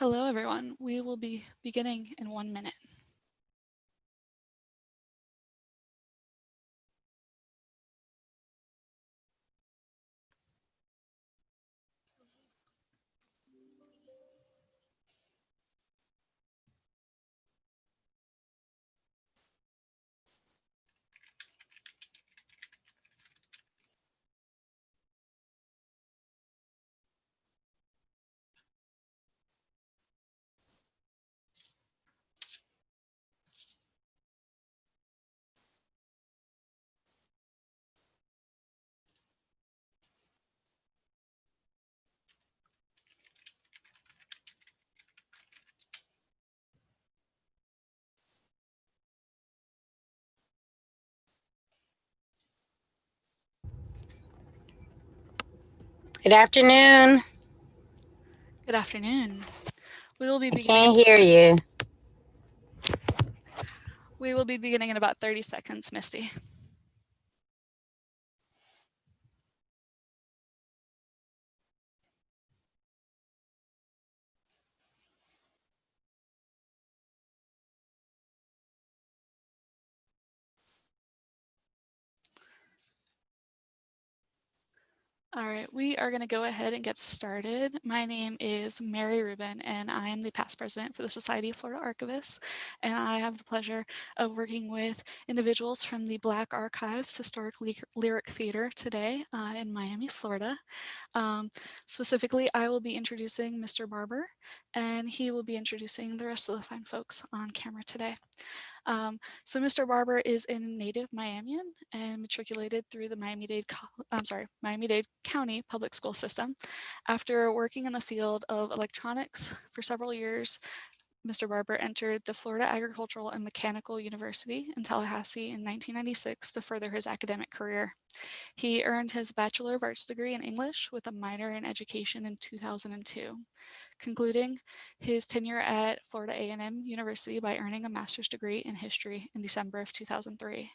Hello, everyone. We will be beginning in 1 minute. Good afternoon. Good afternoon. We will be I beginning. can't hear you. We will be beginning in about 30 seconds, Misty. All right, we are going to go ahead and get started. My name is Mary Rubin, and I am the past president for the Society of Florida Archivists, and I have the pleasure of working with individuals from the Black Archives Historic Lyric Theater today in Miami, Florida. Specifically, I will be introducing Mr. Barber, and he will be introducing the rest of the fine folks on camera today. So Mr. Barber is a native Miamian and matriculated through the Miami-Dade County public school system. After working in the field of electronics for several years, Mr. Barber entered the Florida Agricultural and Mechanical University in Tallahassee in 1996 to further his academic career. He earned his Bachelor of Arts degree in English with a minor in education in 2002, concluding his tenure at Florida A&M University by earning a master's degree in history in December of 2003.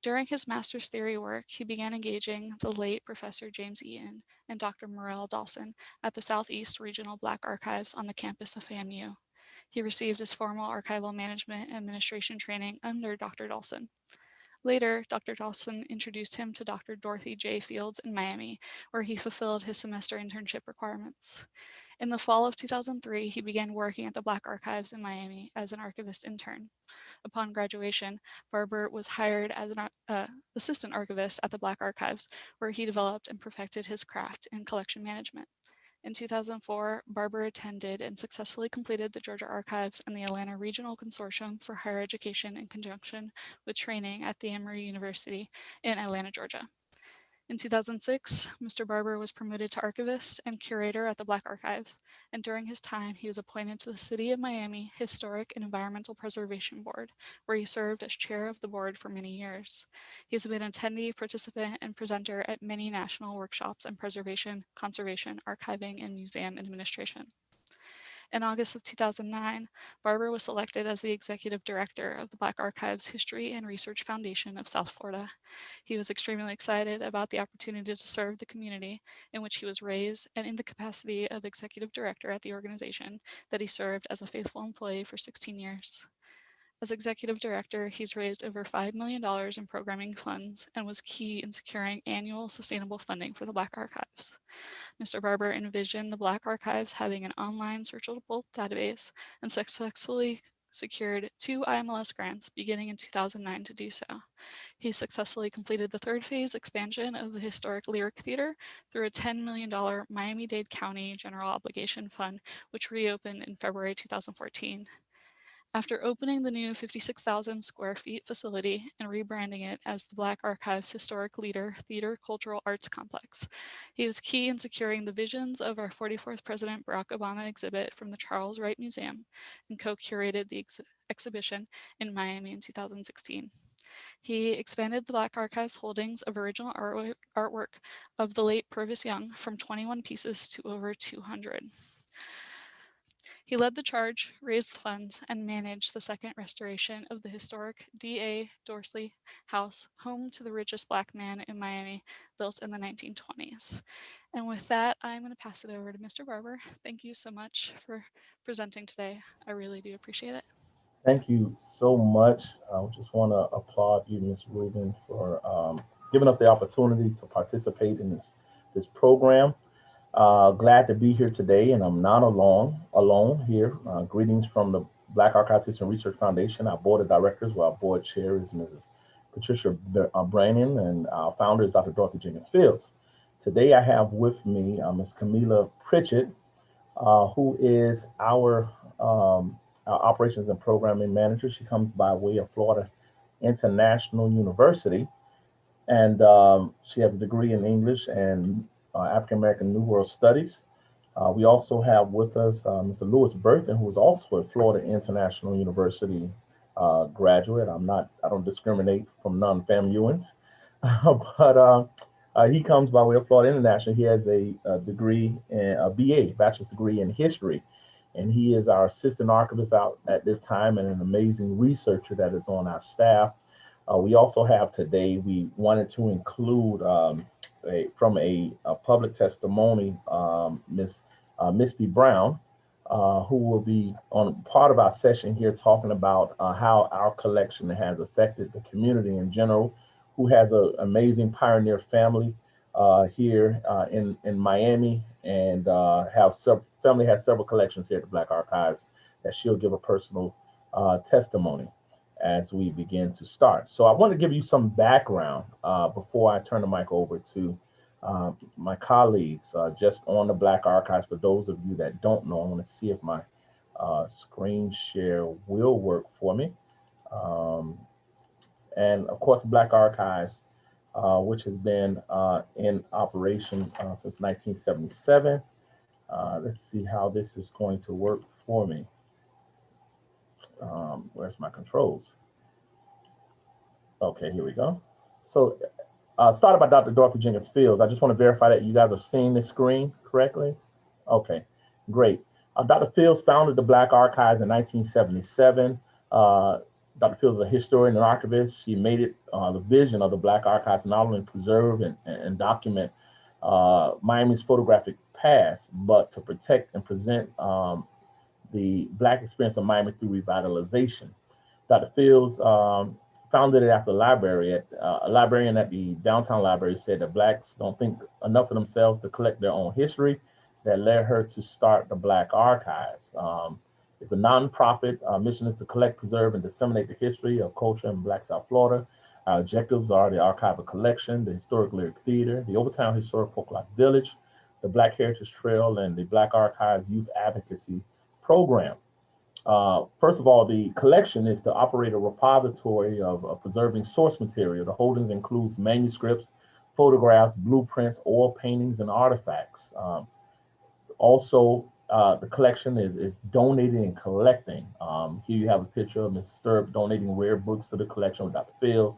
During his master's theory work, he began engaging the late Professor James Eaton and Dr. Morel Dawson at the Southeast Regional Black Archives on the campus of FAMU. He received his formal archival management and administration training under Dr. Dawson. Later, Dr. Jocelyn introduced him to Dr. Dorothy J. Fields in Miami, where he fulfilled his semester internship requirements. In the fall of 2003, he began working at the Black Archives in Miami as an archivist intern. Upon graduation, Barber was hired as an assistant archivist at the Black Archives, where he developed and perfected his craft in collection management. In 2004, Barber attended and successfully completed the Georgia Archives and the Atlanta Regional Consortium for Higher Education in conjunction with training at the Emory University in Atlanta, Georgia. In 2006, Mr. Barber was promoted to archivist and curator at the Black Archives, and during his time, he was appointed to the City of Miami Historic and Environmental Preservation Board, where he served as chair of the board for many years. He has been an attendee, participant, and presenter at many national workshops on preservation, conservation, archiving, and museum administration. In August of 2009, Barber was selected as the executive director of the Black Archives History and Research Foundation of South Florida. He was extremely excited about the opportunity to serve the community in which he was raised, and in the capacity of executive director at the organization that he served as a faithful employee for 16 years. As executive director, he's raised over $5 million in programming funds and was key in securing annual sustainable funding for the Black Archives. Mr. Barber envisioned the Black Archives having an online searchable database and successfully secured 2 IMLS grants beginning in 2009 to do so. He successfully completed the third phase expansion of the historic Lyric Theater through a $10 million Miami-Dade County General Obligation Fund, which reopened in February 2014. After opening the new 56,000 square feet facility and rebranding it as the Black Archives Historic Theater Cultural Arts Complex, he was key in securing the visions of our 44th President Barack Obama exhibit from the Charles Wright Museum and co-curated the exhibition in Miami in 2016. He expanded the Black Archives holdings of original artwork of the late Purvis Young from 21 pieces to over 200. He led the charge, raised the funds, and managed the second restoration of the historic D.A. Dorsley House, home to the richest Black man in Miami, built in the 1920s. And with that, I'm going to pass it over to Mr. Barber. Thank you so much for presenting today. I really do appreciate it. Thank you so much. I just want to applaud you, Ms. Rubin, for giving us the opportunity to participate in this program. Glad to be here today, and I'm not alone here. Greetings from the Black Archives History and Research Foundation. Our board of directors, where our board chair is Mrs. Patricia Brannon, and our founder is Dr. Dorothy Jenkins Fields. Today, I have with me Ms. Kamila Pritchett, who is our operations and programming manager. She comes by way of Florida International University, and she has a degree in English and African American New World Studies. We also have with us Mr. Berthin, who is also a Florida International University graduate. I don't discriminate from non-FAMUans, but he comes by way of Florida International. He has a degree in a BA, bachelor's degree in history, and he is our assistant archivist out at this time and an amazing researcher that is on our staff. We also have today, we wanted to include from a public testimony, Miss Misty Brown, who will be on part of our session here talking about how our collection has affected the community in general, who has an amazing pioneer family here in Miami, and family has several collections here at the Black Archives that she'll give a personal testimony as we begin to start. So I want to give you some background before I turn the mic over to my colleagues just on the Black Archives. For those of you that don't know, I want to see if my screen share will work for me. Um, and of course, the Black Archives, which has been in operation since 1977. Let's see how this is going to work for me. Where's my controls? Okay, here we go. So, started by Dr. Dorothy Jenkins Fields. I just want to verify that you guys are seeing this screen correctly. Okay, great. Dr. Fields founded the Black Archives in 1977. Dr. Fields is a historian and archivist. She made it the vision of the Black Archives not only preserve and document Miami's photographic past, but to protect and present the Black experience of Miami through revitalization. Dr. Fields founded it after a librarian at the downtown library said that Blacks don't think enough of themselves to collect their own history. That led her to start the Black Archives. It's a nonprofit. Mission is to collect, preserve, and disseminate the history of culture in Black South Florida. Our objectives are the archival collection, the historic lyric theater, the Overtown Historic Folklore Village, the Black Heritage Trail, and the Black Archives Youth Advocacy Program. First of all, the collection is to operate a repository of preserving source material. The holdings includes manuscripts, photographs, blueprints, oil paintings, and artifacts. Also, the collection is donating and collecting. Here you have a picture of Ms. Sturp donating rare books to the collection with Dr. Fields,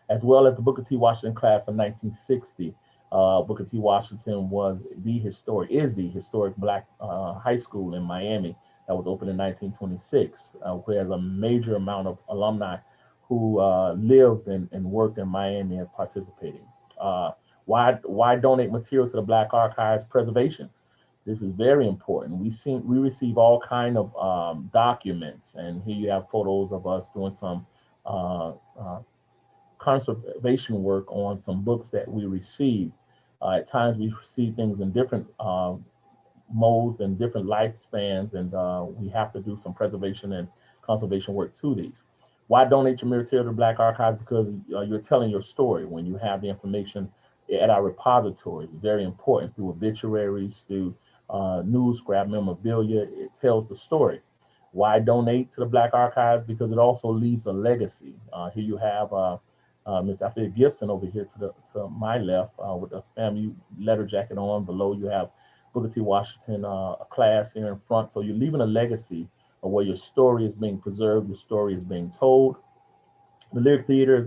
as well as the Booker T. Washington class of 1960. Booker T. Washington is the historic Black high school in Miami that was opened in 1926, who has a major amount of alumni who lived and worked in Miami and participating. Why donate material to the Black Archives? Preservation. This is very important. We receive all kind of documents, and here you have photos of us doing some uh, uh, conservation work on some books that we receive. At times, we receive things in different modes and different lifespans, and we have to do some preservation and conservation work to these. Why donate your material to Black Archives? Because you're telling your story when you have the information at our repository. It's very important through obituaries, through news, scrap memorabilia. It tells the story. Why donate to the Black Archives? Because it also leaves a legacy. Here you have Miss Althea Gibson over here to my left with a family letter jacket on. Below you have Booker T. Washington class here in front. So you're leaving a legacy of where your story is being preserved, your story is being told. The Lyric Theater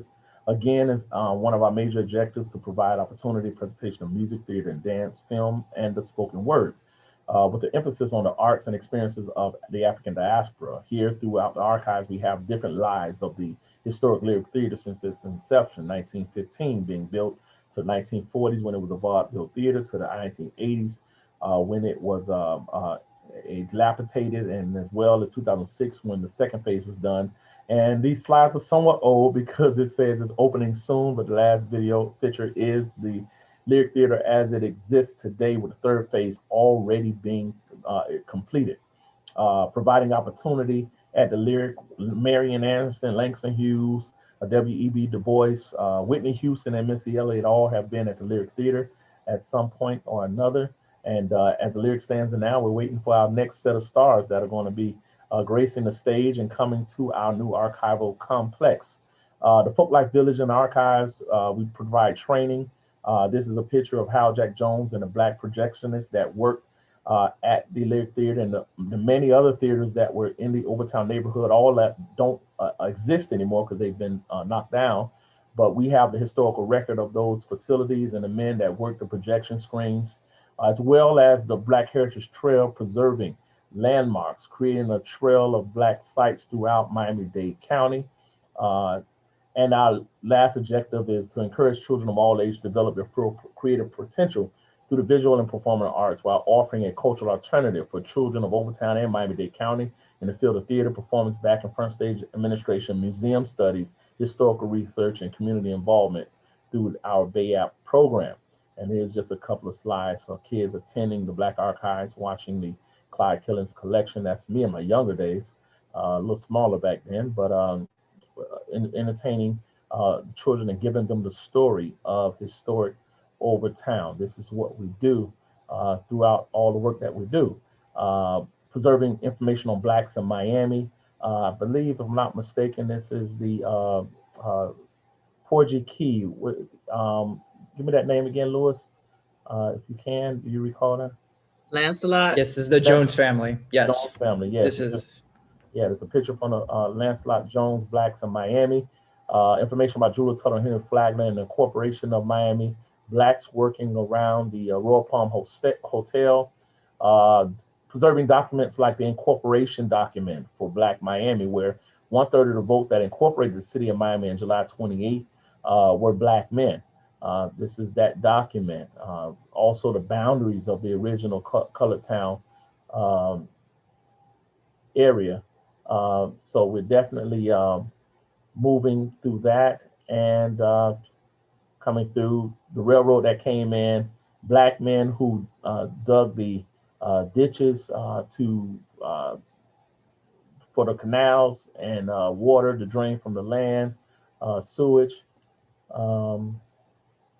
again, is one of our major objectives to provide opportunity, presentation of music, theater, and dance, film, and the spoken word, with the emphasis on the arts and experiences of the African diaspora. Here, throughout the archives, we have different lives of the historic Lyric Theater since its inception, 1915, being built to the 1940s when it was a vaudeville theater, to the 1980s when it was a dilapidated, and as well as 2006 when the second phase was done. And these slides are somewhat old because it says it's opening soon, but the last video picture is the Lyric Theater as it exists today, with the third phase already being completed, providing opportunity at the Lyric. Marian Anderson, Langston Hughes, W.E.B. Du Bois, Whitney Houston, and Missy Elliott all have been at the Lyric Theater at some point or another. And as the Lyric stands now, we're waiting for our next set of stars that are going to be gracing the stage and coming to our new archival complex. The Folklife Village and Archives, we provide training. This is a picture of Hal Jack Jones and the Black projectionist that worked at the Lyric Theater, and the many other theaters that were in the Overtown neighborhood, all that don't exist anymore because they've been knocked down. But we have the historical record of those facilities and the men that worked the projection screens, as well as the Black Heritage Trail, preserving landmarks, creating a trail of Black sites throughout Miami-Dade County. Uh, and our last objective is to encourage children of all ages to develop their full creative potential through the visual and performing arts, while offering a cultural alternative for children of Overtown and Miami-Dade County in the field of theater, performance, back and front stage administration, museum studies, historical research, and community involvement through our BAYAP program. And here's just a couple of slides for kids attending the Black Archives, watching the Clyde Killings collection. That's me in my younger days, a little smaller back then, but entertaining children and giving them the story of historic Overtown. This is what we do throughout all the work that we do. Preserving information on Blacks in Miami. I believe, if I'm not mistaken, this is the Porgy Key. Give me that name again, Lewis, if you can. Do you recall that? Lancelot. Yes, this is the Jones family. Yes. Jones family, yes. This is. Yeah, there's a picture from the Lancelot Jones Blacks in Miami. Information about Julia Tuttle and Henry Flagler and the Corporation of Miami. Blacks working around the Royal Palm Hotel. Preserving documents like the incorporation document for Black Miami, where 1/3 of the votes that incorporated the city of Miami in July 28 were Black men. This is that document. Also, the boundaries of the original colored town area. So we're definitely moving through that, and coming through the railroad that came in, Black men who dug the ditches for the canals and water to drain from the land, sewage.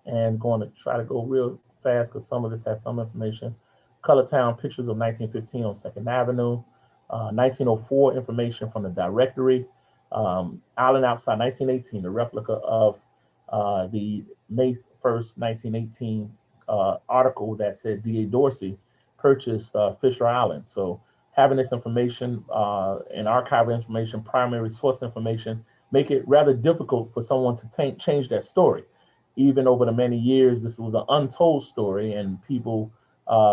And going to try to go real fast because some of this has some information. Color Town pictures of 1915 on 2nd Avenue. 1904 information from the directory. Island Outside 1918, the replica of the May 1st, 1918 article that said D.A. Dorsey purchased Fisher Island. So having this information and archival information, primary source information, make it rather difficult for someone to change that story. Even over the many years, this was an untold story, and people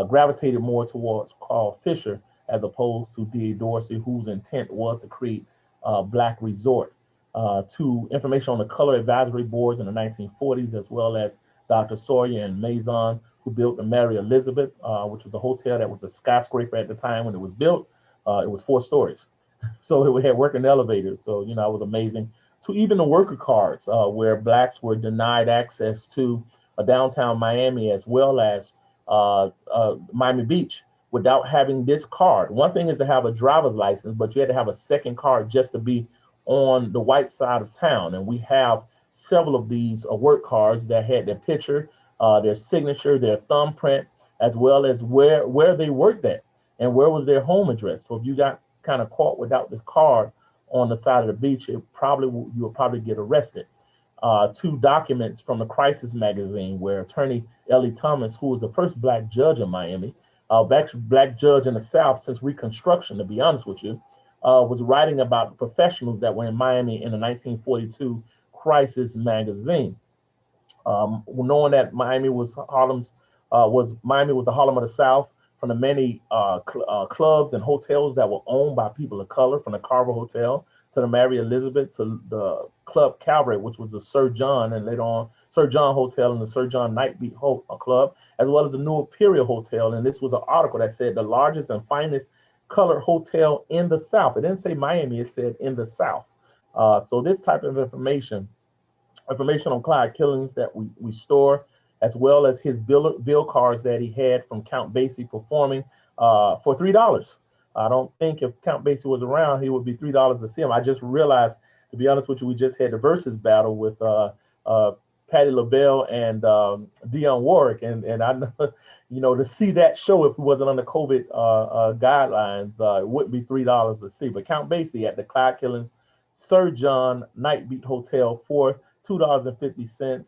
gravitated more towards Carl Fisher as opposed to D.A. Dorsey, whose intent was to create a Black resort. To information on the color advisory boards in the 1940s, as well as Dr. Sawyer and Maison, who built the Mary Elizabeth, which was a hotel that was a skyscraper at the time when it was built. It was 4 stories. So it had working elevators. So, you know, it was amazing. To even the worker cards, where Blacks were denied access to downtown Miami, as well as Miami Beach, without having this card. One thing is to have a driver's license, but you had to have a second card just to be on the white side of town. And we have several of these work cards that had their picture, their signature, their thumbprint, as well as where they worked at and where was their home address. So if you got kind of caught without this card on the side of the beach, you will probably get arrested. 2 documents from the Crisis magazine, where attorney Ellie Thomas, who was the first Black judge in Miami, actually Black judge in the South since Reconstruction, to be honest with you, was writing about the professionals that were in Miami in the 1942 Crisis magazine. Knowing that Miami was the Harlem of the South, from the many clubs and hotels that were owned by people of color, from the Carver Hotel to the Mary Elizabeth to the Club Calvary, which was the Sir John, and later on Sir John Hotel and the Sir John Nightbeat Club, as well as the New Imperial Hotel. And this was an article that said the largest and finest colored hotel in the South. It didn't say Miami, it said in the South. So this type of information on Clyde killings that we store, as well as his bill cards that he had from Count Basie performing for $3. I don't think if Count Basie was around, he would be $3 to see him. I just realized, to be honest with you, we just had the versus battle with Patti LaBelle and Dionne Warwick, and I know, you know, to see that show if it wasn't under COVID guidelines, it wouldn't be $3 to see. But Count Basie at the Clyde Killings Sir John Nightbeat Hotel for $2.50.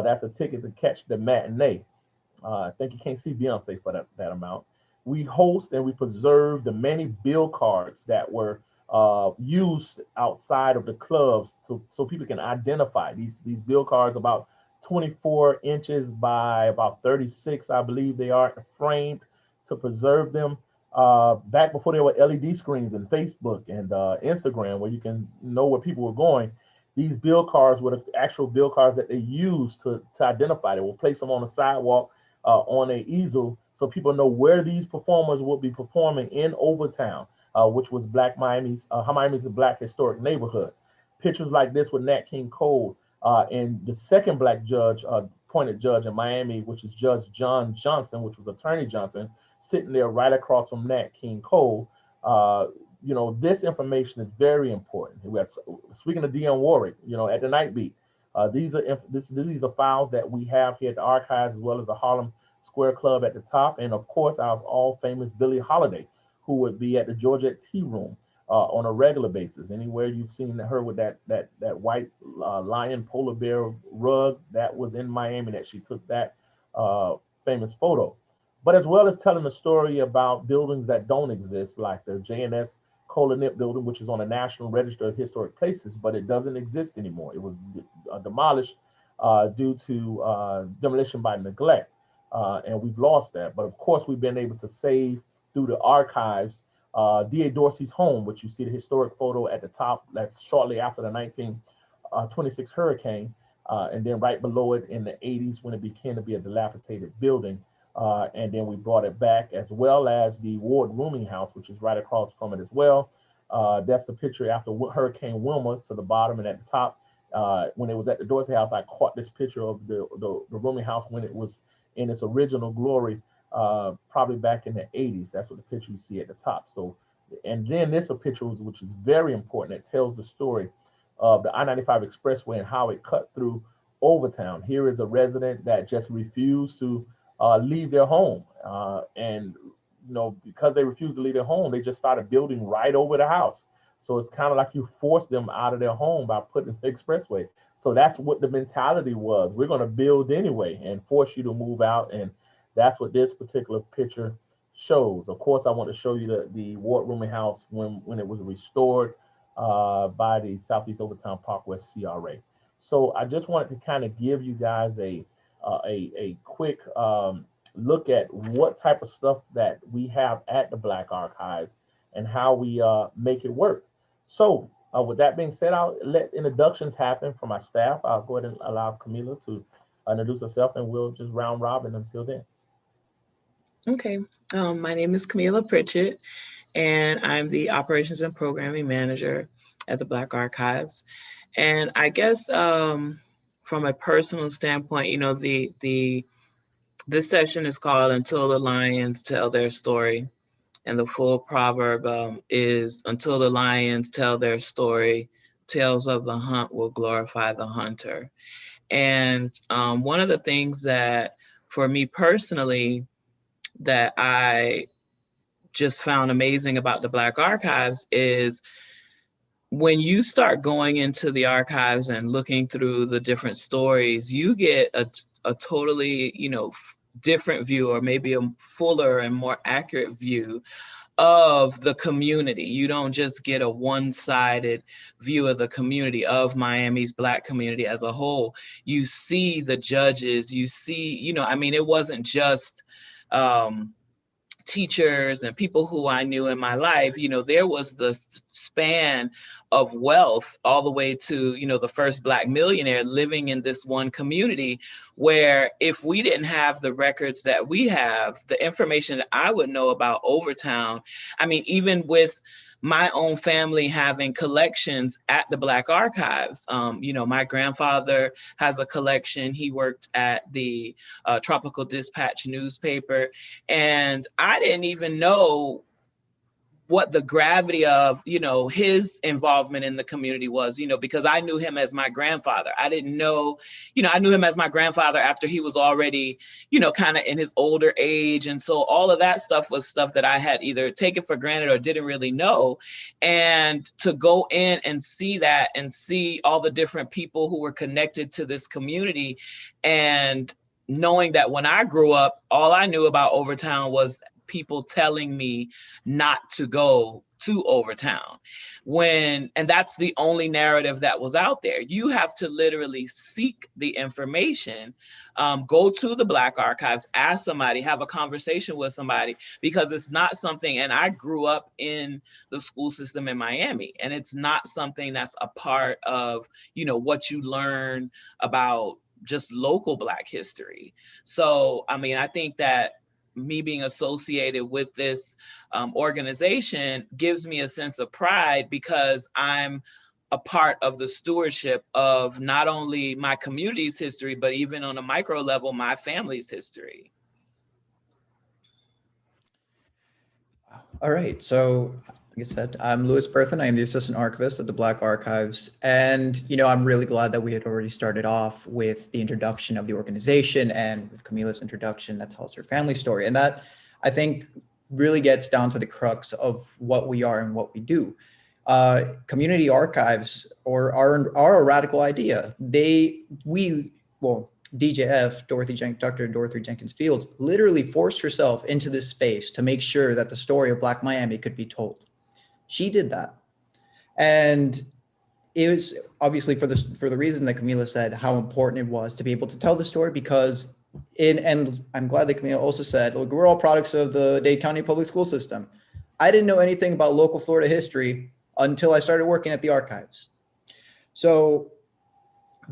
That's a ticket to catch the matinee. I think you can't see Beyonce for that amount. We host and we preserve the many bill cards that were used outside of the clubs, so people can identify these bill cards, about 24 inches by about 36, I believe they are, framed to preserve them. Back before there were LED screens and Facebook and Instagram, where you can know where people were going, these bill cards were the actual bill cards that they used to identify. They will place them on the sidewalk on an easel, so people know where these performers will be performing in Overtown, which was Miami's Black historic neighborhood. Pictures like this with Nat King Cole and the second Black judge, appointed judge in Miami, which is Judge John Johnson, which was Attorney Johnson, sitting there right across from Nat King Cole. You know, this information is very important. Speaking of Dionne Warwick, you know, at the Nightbeat, these are files that we have here at the archives, as well as the Harlem Square Club at the top, and of course our all famous Billie Holiday, who would be at the Georgette Tea Room on a regular basis. Anywhere you've seen her with that white lion polar bear rug, that was in Miami that she took that famous photo. But as well as telling a story about buildings that don't exist, like the J&S Colonip building, which is on the National Register of Historic Places, but it doesn't exist anymore. It was demolished due to demolition by neglect, and we've lost that. But of course, we've been able to save through the archives D.A. Dorsey's home, which you see the historic photo at the top. That's shortly after the 1926 hurricane, and then right below it in the 80s when it began to be a dilapidated building. And then we brought it back, as well as the Ward Rooming House, which is right across from it as well. That's the picture after Hurricane Wilma to the bottom, and at the top, when it was at the Dorsey House, I caught this picture of the rooming house when it was in its original glory, probably back in the 80s. That's what the picture you see at the top. So, and then this a picture which is very important. It tells the story of the I-95 Expressway and how it cut through Overtown. Here is a resident that just refused to leave their home, and you know, because they refused to leave their home, they just started building right over the house. So it's kind of like you force them out of their home by putting the expressway. So that's what the mentality was. We're going to build anyway and force you to move out, and that's what this particular picture shows. Of course, I want to show you the Ward Rooming House when it was restored by the Southeast Overtown Park West CRA. So I just wanted to kind of give you guys a quick look at what type of stuff that we have at the Black Archives and how we make it work. So with that being said, I'll let introductions happen from my staff. I'll go ahead and allow Kamila to introduce herself, and we'll just round robin until then. Okay, my name is Kamila Pritchett, and I'm the Operations and Programming Manager at the Black Archives. And I guess from a personal standpoint, you know, this session is called Until the Lions Tell Their Story. And the full proverb is, until the lions tell their story, tales of the hunt will glorify the hunter. And one of the things that, for me personally, that I just found amazing about the Black Archives is when you start going into the archives and looking through the different stories, you get a totally, you know, different view, or maybe a fuller and more accurate view of the community. You don't just get a one-sided view of the community, of Miami's Black community as a whole. You see the judges, you see, you know, I mean, it wasn't just teachers and people who I knew in my life. You know, there was the span of wealth, all the way to, you know, the first Black millionaire living in this one community, where if we didn't have the records that we have, the information that I would know about Overtown, I mean, even with my own family having collections at the Black Archives. You know, my grandfather has a collection. He worked at the Tropical Dispatch newspaper. And I didn't even know what the gravity of, you know, his involvement in the community was, you know, because I knew him as my grandfather. I didn't know, you know, I knew him as my grandfather after he was already, you know, kind of in his older age. And so all of that stuff was stuff that I had either taken for granted or didn't really know. And to go in and see that and see all the different people who were connected to this community, and knowing that when I grew up, all I knew about Overtown was people telling me not to go to Overtown, and that's the only narrative that was out there. You have to literally seek the information, go to the Black Archives, ask somebody, have a conversation with somebody, because it's not something, and I grew up in the school system in Miami, and it's not something that's a part of, you know, what you learn about just local Black history. So, I mean, I think that me being associated with this organization gives me a sense of pride, because I'm a part of the stewardship of not only my community's history, but even on a micro level, my family's history. All right, so like I said, I'm Berthin. I am the assistant archivist at the Black Archives. And, you know, I'm really glad that we had already started off with the introduction of the organization and with Kamila's introduction that tells her family story. And that, I think, really gets down to the crux of what we are and what we do. Community archives are a radical idea. DJF, Dr. Dorothy Jenkins Fields, literally forced herself into this space to make sure that the story of Black Miami could be told. She did that. And it was obviously for the reason that Kamila said, how important it was to be able to tell the story, because and I'm glad that Kamila also said, look, we're all products of the Dade County public school system. I didn't know anything about local Florida history until I started working at the archives. So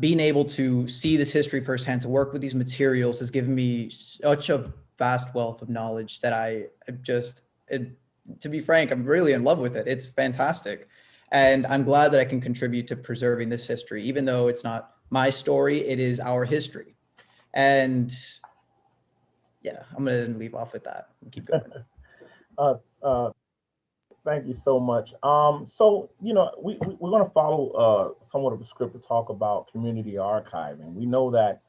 being able to see this history firsthand, to work with these materials, has given me such a vast wealth of knowledge that to be frank, I'm really in love with it. It's fantastic. And I'm glad that I can contribute to preserving this history, even though it's not my story, it is our history. And yeah, I'm gonna leave off with that and keep going. Thank you so much. So, you know, we're going to follow somewhat of a script to talk about community archiving. We know that,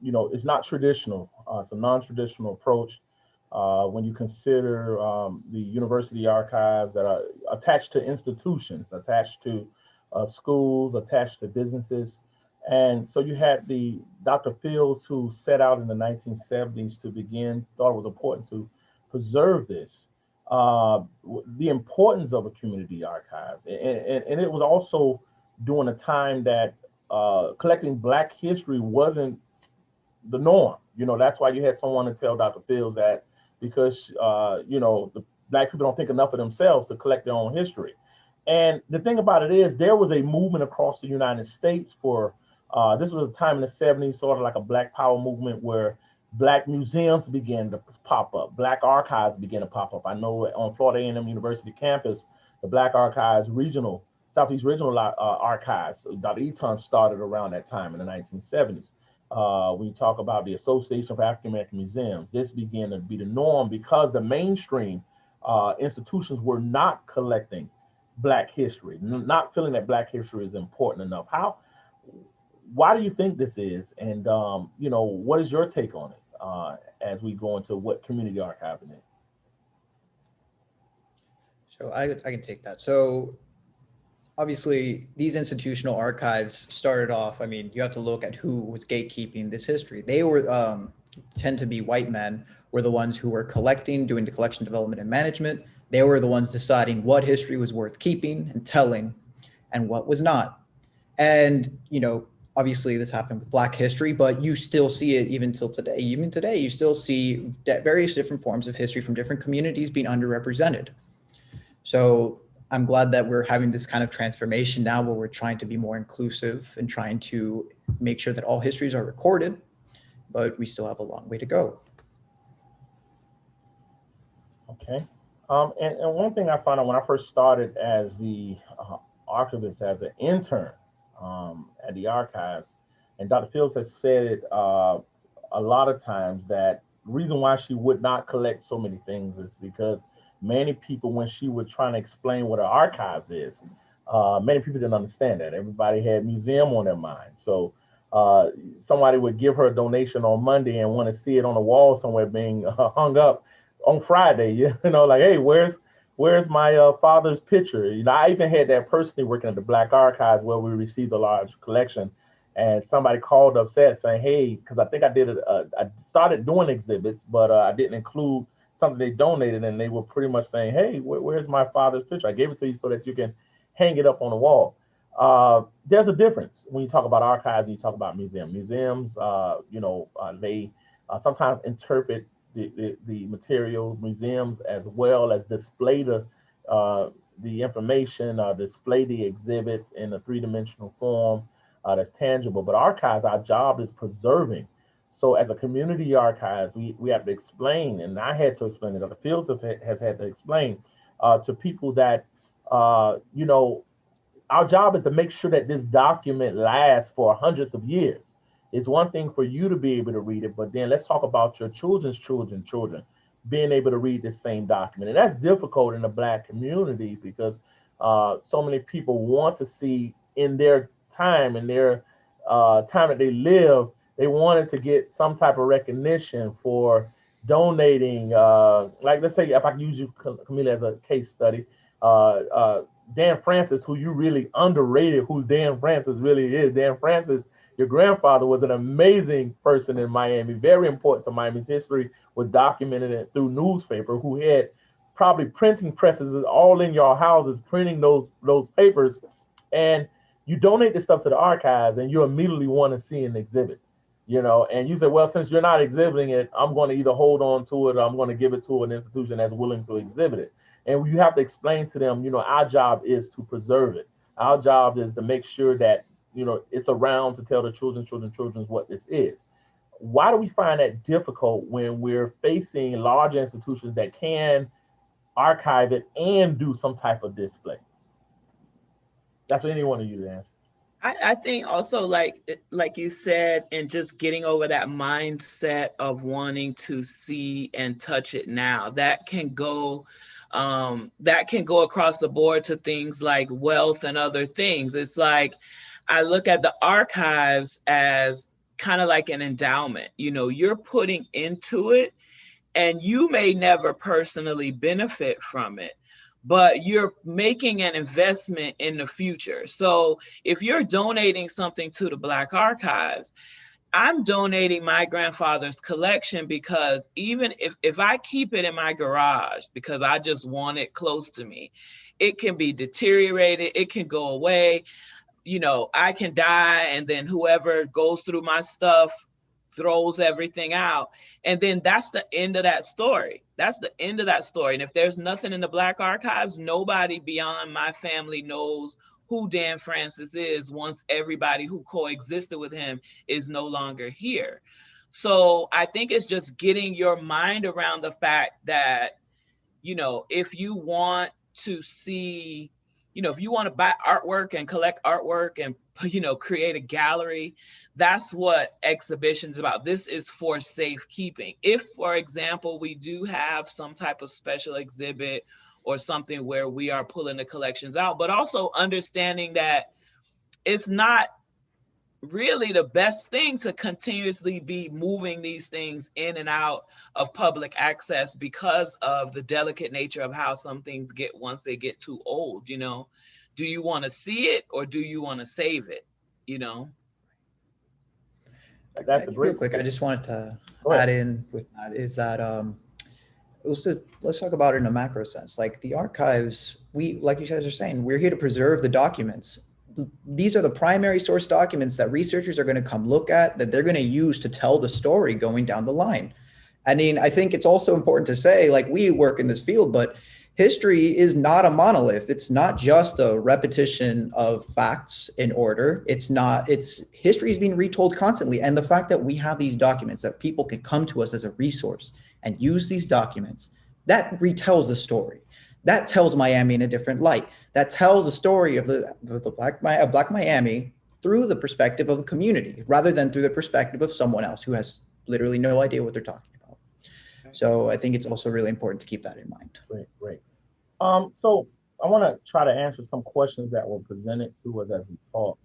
you know, it's not traditional. It's a non-traditional approach when you consider the university archives that are attached to institutions, attached to schools, attached to businesses. And so you had the Dr. Fields, who set out in the 1970s to begin, thought it was important to preserve this. The importance of a community archive. And it was also during a time that collecting Black history wasn't the norm. You know, that's why you had someone to tell Dr. Fields that, because, you know, the Black people don't think enough of themselves to collect their own history. And the thing about it is, there was a movement across the United States for, this was a time in the 70s, sort of like a Black Power movement, where Black museums began to pop up, Black archives began to pop up. I know on Florida A&M University campus, the Black Archives Southeast Regional Archives, Dr. Eaton started around that time in the 1970s. When you talk about the Association of African American Museums, this began to be the norm, because the mainstream institutions were not collecting Black history, not feeling that Black history is important enough. Why do you think this is? And, you know, what is your take on it as we go into what community archiving is? So I can take that. So obviously these institutional archives started off, I mean, you have to look at who was gatekeeping this history. They were, tend to be white men, were the ones who were collecting, doing the collection development and management. They were the ones deciding what history was worth keeping and telling and what was not. And, you know, obviously this happened with Black history, but you still see it even till today. Even today, you still see various different forms of history from different communities being underrepresented. So I'm glad that we're having this kind of transformation now where we're trying to be more inclusive and trying to make sure that all histories are recorded, but we still have a long way to go. Okay. And one thing I found out when I first started as the archivist, as an intern at the archives, and Dr. Fields has said it a lot of times, that the reason why she would not collect so many things is because many people, when she was trying to explain what an archives is, many people didn't understand that. Everybody had museum on their mind. So somebody would give her a donation on Monday and want to see it on the wall somewhere being hung up on Friday. You know, like, hey, where's my father's picture? You know, I even had that personally working at the Black Archives where we received a large collection, and somebody called upset saying, hey, because I think I started doing exhibits, but I didn't include something they donated, and they were pretty much saying, hey, where's my father's picture? I gave it to you so that you can hang it up on the wall. There's a difference when you talk about archives and you talk about museums. Museums, they sometimes interpret the material. Museums as well as display the information, display the exhibit in a three-dimensional form that's tangible. But archives, our job is preserving. So as a community archives, we have to explain, and I had to explain it, Dr. Fields has had to explain to people that, our job is to make sure that this document lasts for hundreds of years. It's one thing for you to be able to read it, but then let's talk about your children's children being able to read this same document. And that's difficult in the Black community because so many people want to see in their time, time that they live, they wanted to get some type of recognition for donating. Like, let's say, if I can use you, Kamila, as a case study, Dan Francis, who you really underrated who Dan Francis really is. Dan Francis, your grandfather, was an amazing person in Miami, very important to Miami's history, was documented it through newspaper, who had probably printing presses all in your houses, printing those papers. And you donate this stuff to the archives and you immediately want to see an exhibit, and you say, well, since you're not exhibiting it, I'm going to either hold on to it or I'm going to give it to an institution that's willing to exhibit it. And you have to explain to them, our job is to preserve it. Our job is to make sure that, it's around to tell the children's what this is. Why do we find that difficult when we're facing large institutions that can archive it and do some type of display? That's what any one of you answer. I think also, like you said, and just getting over that mindset of wanting to see and touch it now, that can go across the board to things like wealth and other things. It's like, I look at the archives as kind of like an endowment. You're putting into it and you may never personally benefit from it, but you're making an investment in the future. So if you're donating something to the Black Archives, I'm donating my grandfather's collection, because even if I keep it in my garage because I just want it close to me, it can be deteriorated, it can go away. I can die, and then whoever goes through my stuff throws everything out. And then that's the end of that story. That's the end of that story. And if there's nothing in the Black Archives, nobody beyond my family knows who Dan Francis is once everybody who coexisted with him is no longer here. So I think it's just getting your mind around the fact that, if you want to see, if you want to buy artwork and collect artwork and, create a gallery, that's what exhibition's about. This is for safekeeping. If, for example, we do have some type of special exhibit or something where we are pulling the collections out, but also understanding that it's not really the best thing to continuously be moving these things in and out of public access because of the delicate nature of how some things get once they get too old. Do you want to see it or do you want to save it? That's a great. Real quick, I just wanted to add in with that is that let's talk about it in a macro sense. Like the archives, like you guys are saying, we're here to preserve the documents. These are the primary source documents that researchers are going to come look at, that they're going to use to tell the story going down the line. I mean, I think it's also important to say, like, we work in this field, but history is not a monolith. It's not just a repetition of facts in order. History is being retold constantly. And the fact that we have these documents that people can come to us as a resource and use these documents, that retells the story. That tells Miami in a different light. That tells the story of Black Miami through the perspective of the community, rather than through the perspective of someone else who has literally no idea what they're talking about. So I think it's also really important to keep that in mind. Great, great. So I want to try to answer some questions that were presented to us as we talk.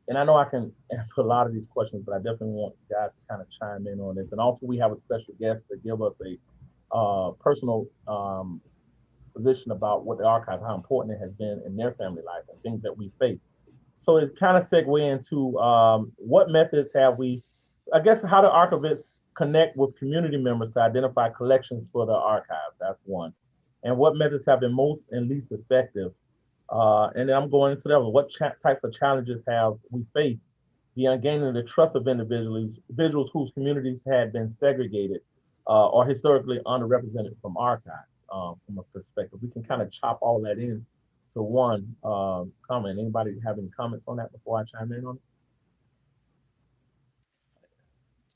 And I know I can answer a lot of these questions, but I definitely want you guys to kind of chime in on this. And also we have a special guest to give us a personal position about what the archive, how important it has been in their family life and things that we face. So it's kind of segue into what methods have we, I guess, how do archivists connect with community members to identify collections for the archives? That's one. And what methods have been most and least effective? And then I'm going into that one. What types of challenges have we faced beyond gaining the trust of individuals whose communities had been segregated or historically underrepresented from archives from a perspective? We can kind of chop all that in to one comment. Anybody have any comments on that before I chime in on it?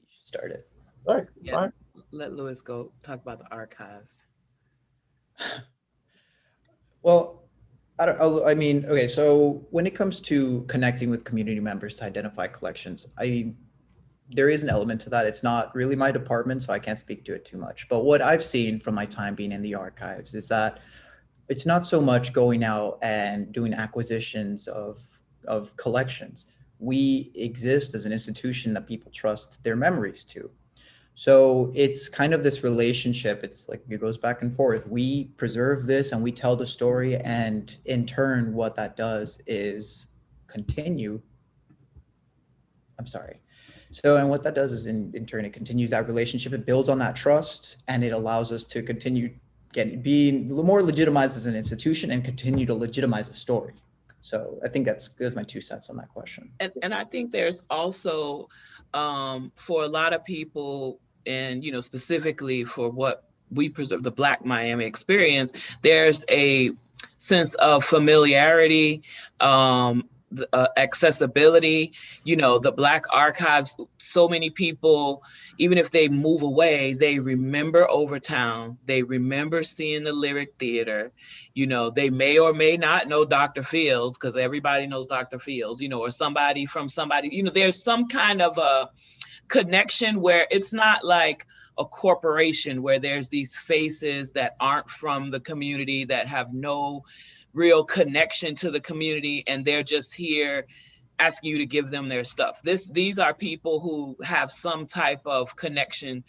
You should start it. All right, Yeah, fine. let Louis go talk about the archives. Well, I mean, okay, so when it comes to connecting with community members to identify collections, there is an element to that. It's not really my department, so I can't speak to it too much. But what I've seen from my time being in the archives is that it's not so much going out and doing acquisitions of collections. We exist as an institution that people trust their memories to. So it's kind of this relationship. It's like it goes back and forth. We preserve this and we tell the story. And in turn, what that does is continue. I'm sorry. So, and what that does is in turn, it continues that relationship. It builds on that trust and it allows us to continue being more legitimized as an institution and continue to legitimize the story. So I think that's my 2 cents on that question. And I think there's also, for a lot of people, and specifically for what we preserve, the Black Miami experience, there's a sense of familiarity, accessibility. The Black archives, so many people, even if they move away, they remember Overtown, they remember seeing the Lyric Theater. They may or may not know Dr. Fields, because everybody knows Dr. Fields, or somebody from somebody. There's some kind of a connection where it's not like a corporation where there's these faces that aren't from the community, that have no real connection to the community, and they're just here asking you to give them their stuff. These are people who have some type of connection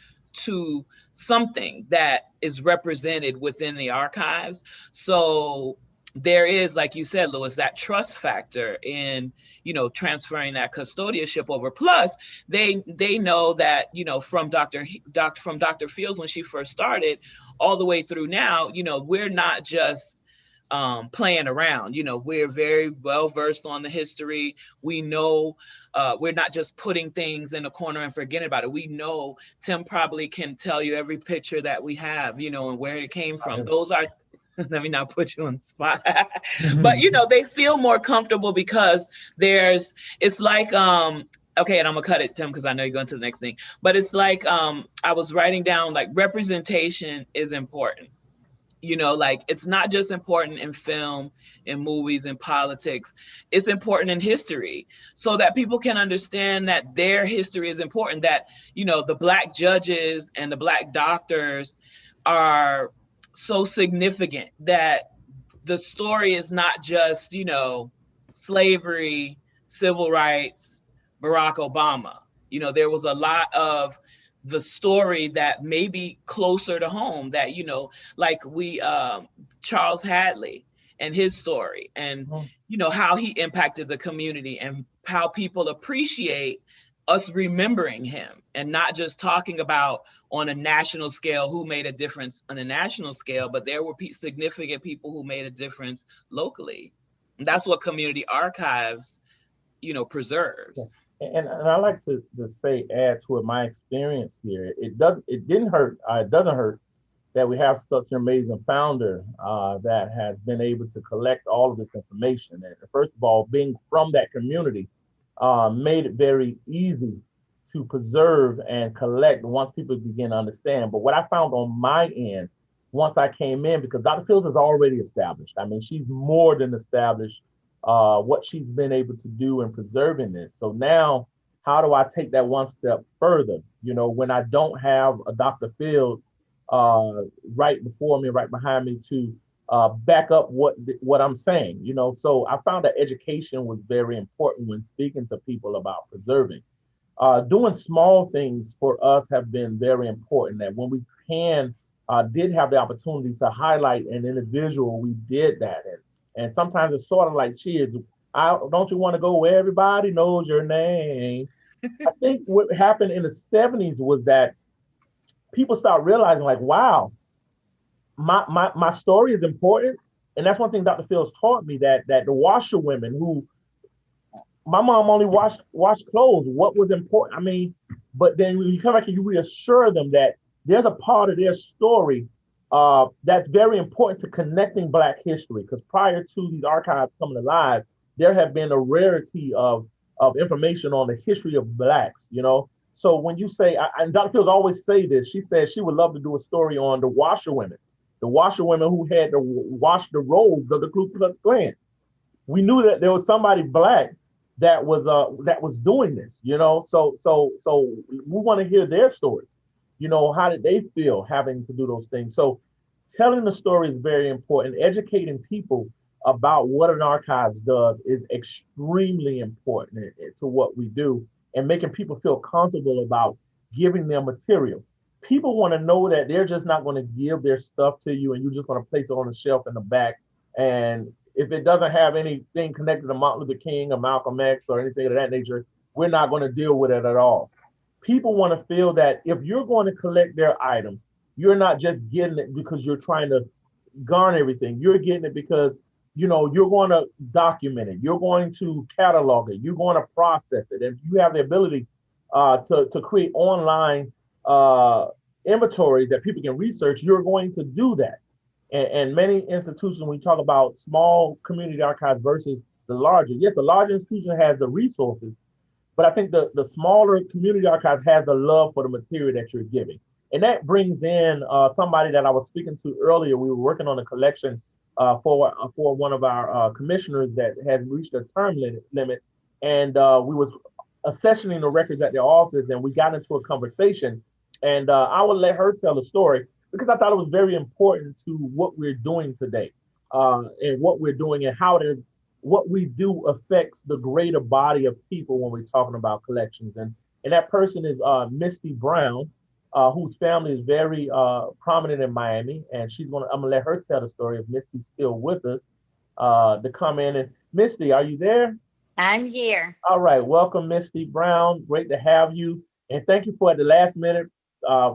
to something that is represented within the archives. So there is, like you said, Louis, that trust factor in, transferring that custodianship over. Plus, they know that, from Dr. Fields when she first started, all the way through now, we're not just playing around. We're very well versed on the history. We know we're not just putting things in a corner and forgetting about it. We know Tim probably can tell you every picture that we have, and where it came from. Those are, let me not put you on the spot, but they feel more comfortable because it's like, okay, and I'm gonna cut it, Tim, because I know you're going to the next thing, but it's like, I was writing down, like, representation is important. Like, it's not just important in film, in movies, in politics. It's important in history, so that people can understand that their history is important, that, the Black judges and the Black doctors are so significant, that the story is not just, slavery, civil rights, Barack Obama. There was a lot of the story that may be closer to home, that, like Charles Hadley and his story, and, how he impacted the community, and how people appreciate us remembering him, and not just talking about on a national scale who made a difference on a national scale, but there were significant people who made a difference locally. And that's what community archives, preserves. And I like to say, add to it, my experience here. It doesn't hurt that we have such an amazing founder that has been able to collect all of this information. And first of all, being from that community made it very easy to preserve and collect once people begin to understand. But what I found on my end, once I came in, because Dr. Fields is already established. I mean, she's more than established what she's been able to do in preserving this. So now, how do I take that one step further? You know, when I don't have a Dr. Fields right before me, right behind me to back up what I'm saying, you know. So I found that education was very important when speaking to people about preserving. Doing small things for us have been very important. That when we did have the opportunity to highlight an individual, we did that. And sometimes it's sort of like cheers. Don't you want to go where everybody knows your name? I think what happened in the 70s was that people start realizing, like, wow, my story is important. And that's one thing Dr. Fields taught me, that the washerwomen who my mom only washed clothes. What was important? I mean, but then when you come back and you reassure them that there's a part of their story that's very important to connecting Black history. Because prior to these archives coming alive, there have been a rarity of information on the history of Blacks. You know, so when you say, and Dr. Fields always say this, she said she would love to do a story on the washerwomen, who had to wash the robes of the Ku Klux Klan. We knew that there was somebody Black that was doing this, you know. So we want to hear their stories. You know, how did they feel having to do those things? So telling the story is very important. Educating people about what an archives does is extremely important to what we do, and making people feel comfortable about giving them material. People want to know that they're just not going to give their stuff to you and you're just going to place it on the shelf in the back. And if it doesn't have anything connected to Martin Luther King or Malcolm X or anything of that nature, we're not going to deal with it at all. People want to feel that if you're going to collect their items, you're not just getting it because you're trying to garner everything. You're getting it because, you know, you're going to document it. You're going to catalog it. You're going to process it. And you have the ability to create online inventories that people can research. You're going to do that. And many institutions, when we talk about small community archives versus the larger, yes, the larger institution has the resources, but I think the smaller community archive has the love for the material that you're giving. And that brings in somebody that I was speaking to earlier. We were working on a collection for one of our commissioners that had reached a term limit. And we was accessioning the records at their office, and we got into a conversation. And I will let her tell the story because I thought it was very important to what we're doing today, and what we're doing and how it is, what we do affects the greater body of people when we're talking about collections. And that person is Misty Brown, whose family is very prominent in Miami. And I'm gonna let her tell the story if Misty's still with us to come in. And Misty, are you there? I'm here. All right, welcome, Misty Brown. Great to have you. And thank you for at the last minute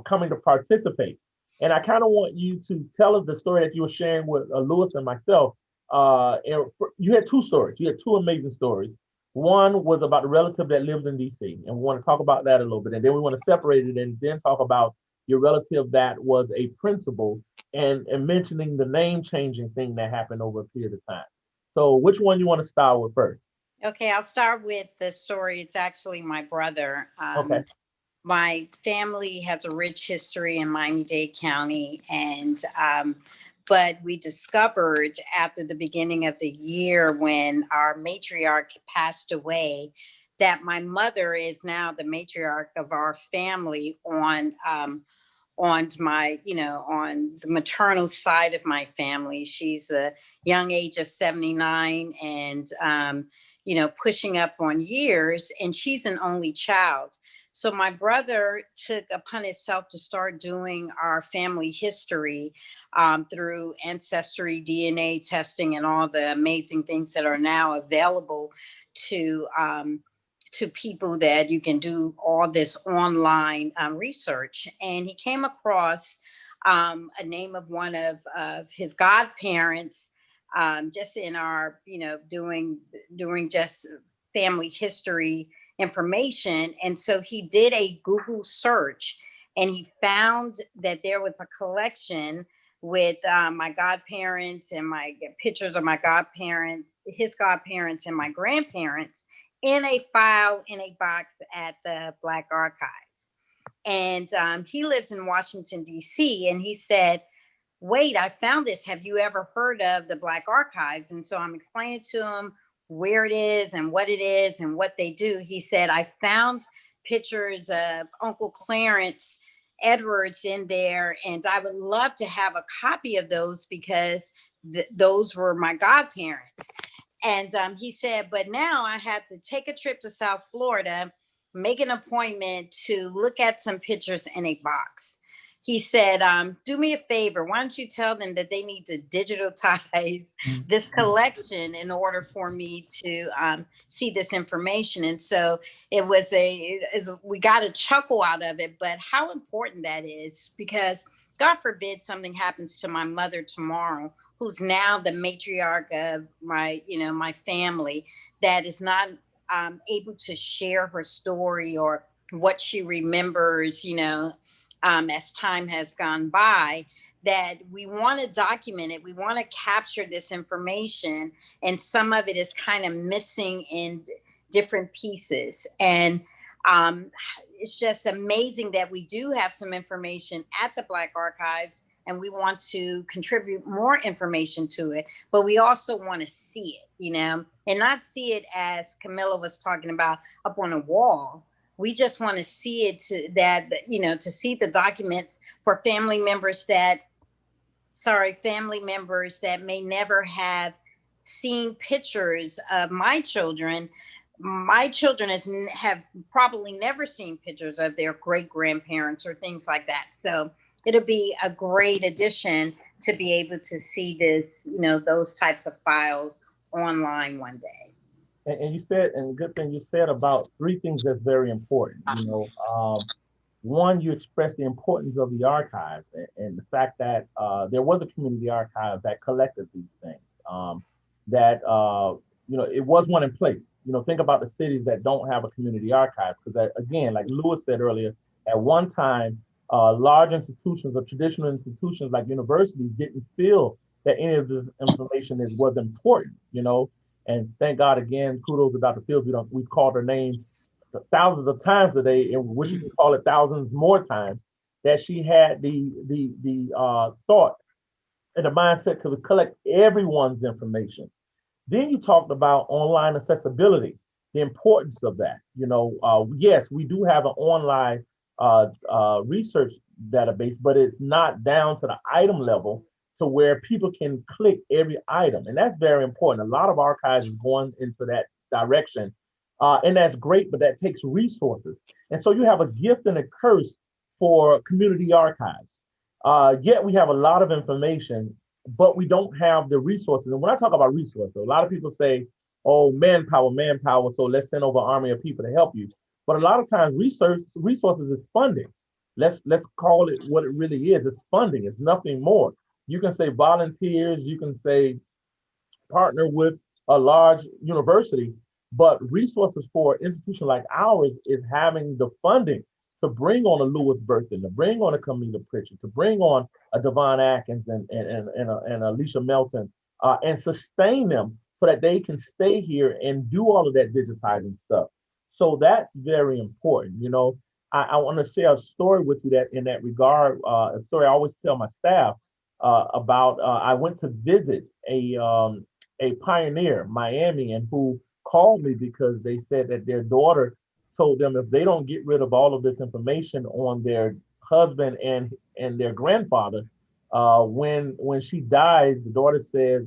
coming to participate. And I kind of want you to tell us the story that you were sharing with Lewis and myself. You had two stories. You had two amazing stories. One was about the relative that lives in DC, and we want to talk about that a little bit. And then we want to separate it and then talk about your relative that was a principal, and mentioning the name changing thing that happened over a period of time. So which one you want to start with first? Okay, I'll start with the story. It's actually my brother. Okay. My family has a rich history in Miami-Dade County, and but we discovered after the beginning of the year when our matriarch passed away that my mother is now the matriarch of our family on my, on the maternal side of my family. She's a young age of 79 and, pushing up on years, and she's an only child. So my brother took upon himself to start doing our family history through ancestry, DNA testing, and all the amazing things that are now available to people that you can do all this online research. And he came across a name of one of his godparents just in our, doing just family history information. And so he did a Google search and he found that there was a collection with my godparents and my pictures of my godparents, his godparents, and my grandparents in a file in a box at the Black Archives. And he lives in Washington, D.C., and he said, wait, I found this. Have you ever heard of the Black Archives? And so I'm explaining to him where it is and what it is and what they do. He said, I found pictures of Uncle Clarence Edwards in there, and I would love to have a copy of those because those were my godparents. And he said, but now I have to take a trip to South Florida, make an appointment to look at some pictures in a box. He said, do me a favor. Why don't you tell them that they need to digitize this collection in order for me to see this information? And so we got a chuckle out of it, but how important that is, because God forbid something happens to my mother tomorrow, who's now the matriarch of my family, that is not able to share her story or what she remembers, as time has gone by, that we want to document it. We want to capture this information, and some of it is kind of missing in different pieces. And it's just amazing that we do have some information at the Black Archives, and we want to contribute more information to it, but we also want to see it, and not see it as Kamila was talking about up on a wall. We just want to see it to see the documents for family members that may never have seen pictures of my children. My children have probably never seen pictures of their great grandparents or things like that. So it'll be a great addition to be able to see this, those types of files online one day. And you said, and the good thing you said about three things that's very important. One, you expressed the importance of the archives and the fact that there was a community archive that collected these things. It was one in place. Think about the cities that don't have a community archive, because again, like Lewis said earlier, at one time, large institutions or traditional institutions like universities didn't feel that any of this information was important. And thank God again, kudos to Dr. Fields. We've called her name thousands of times today, and wish we could call it thousands more times, that she had the thought and the mindset to collect everyone's information. Then you talked about online accessibility, the importance of that. Yes, we do have an online research database, but it's not down to the item level to where people can click every item. And that's very important. A lot of archives is going into that direction. And that's great, but that takes resources. And so you have a gift and a curse for community archives. Yet we have a lot of information, but we don't have the resources. And when I talk about resources, a lot of people say, oh, manpower, so let's send over an army of people to help you. But a lot of times resources is funding. Let's call it what it really is. It's funding. It's nothing more. You can say volunteers, you can say partner with a large university, but resources for an institution like ours is having the funding to bring on a Lewis Berthin, to bring on a Kamila Pritchett, to bring on a Devon Atkins and Alicia Melton, and sustain them so that they can stay here and do all of that digitizing stuff. So that's very important. I want to share a story with you that in that regard, a story I always tell my staff about. I went to visit a pioneer, Miami, and who called me because they said that their daughter told them if they don't get rid of all of this information on their husband and their grandfather, when she dies, the daughter says,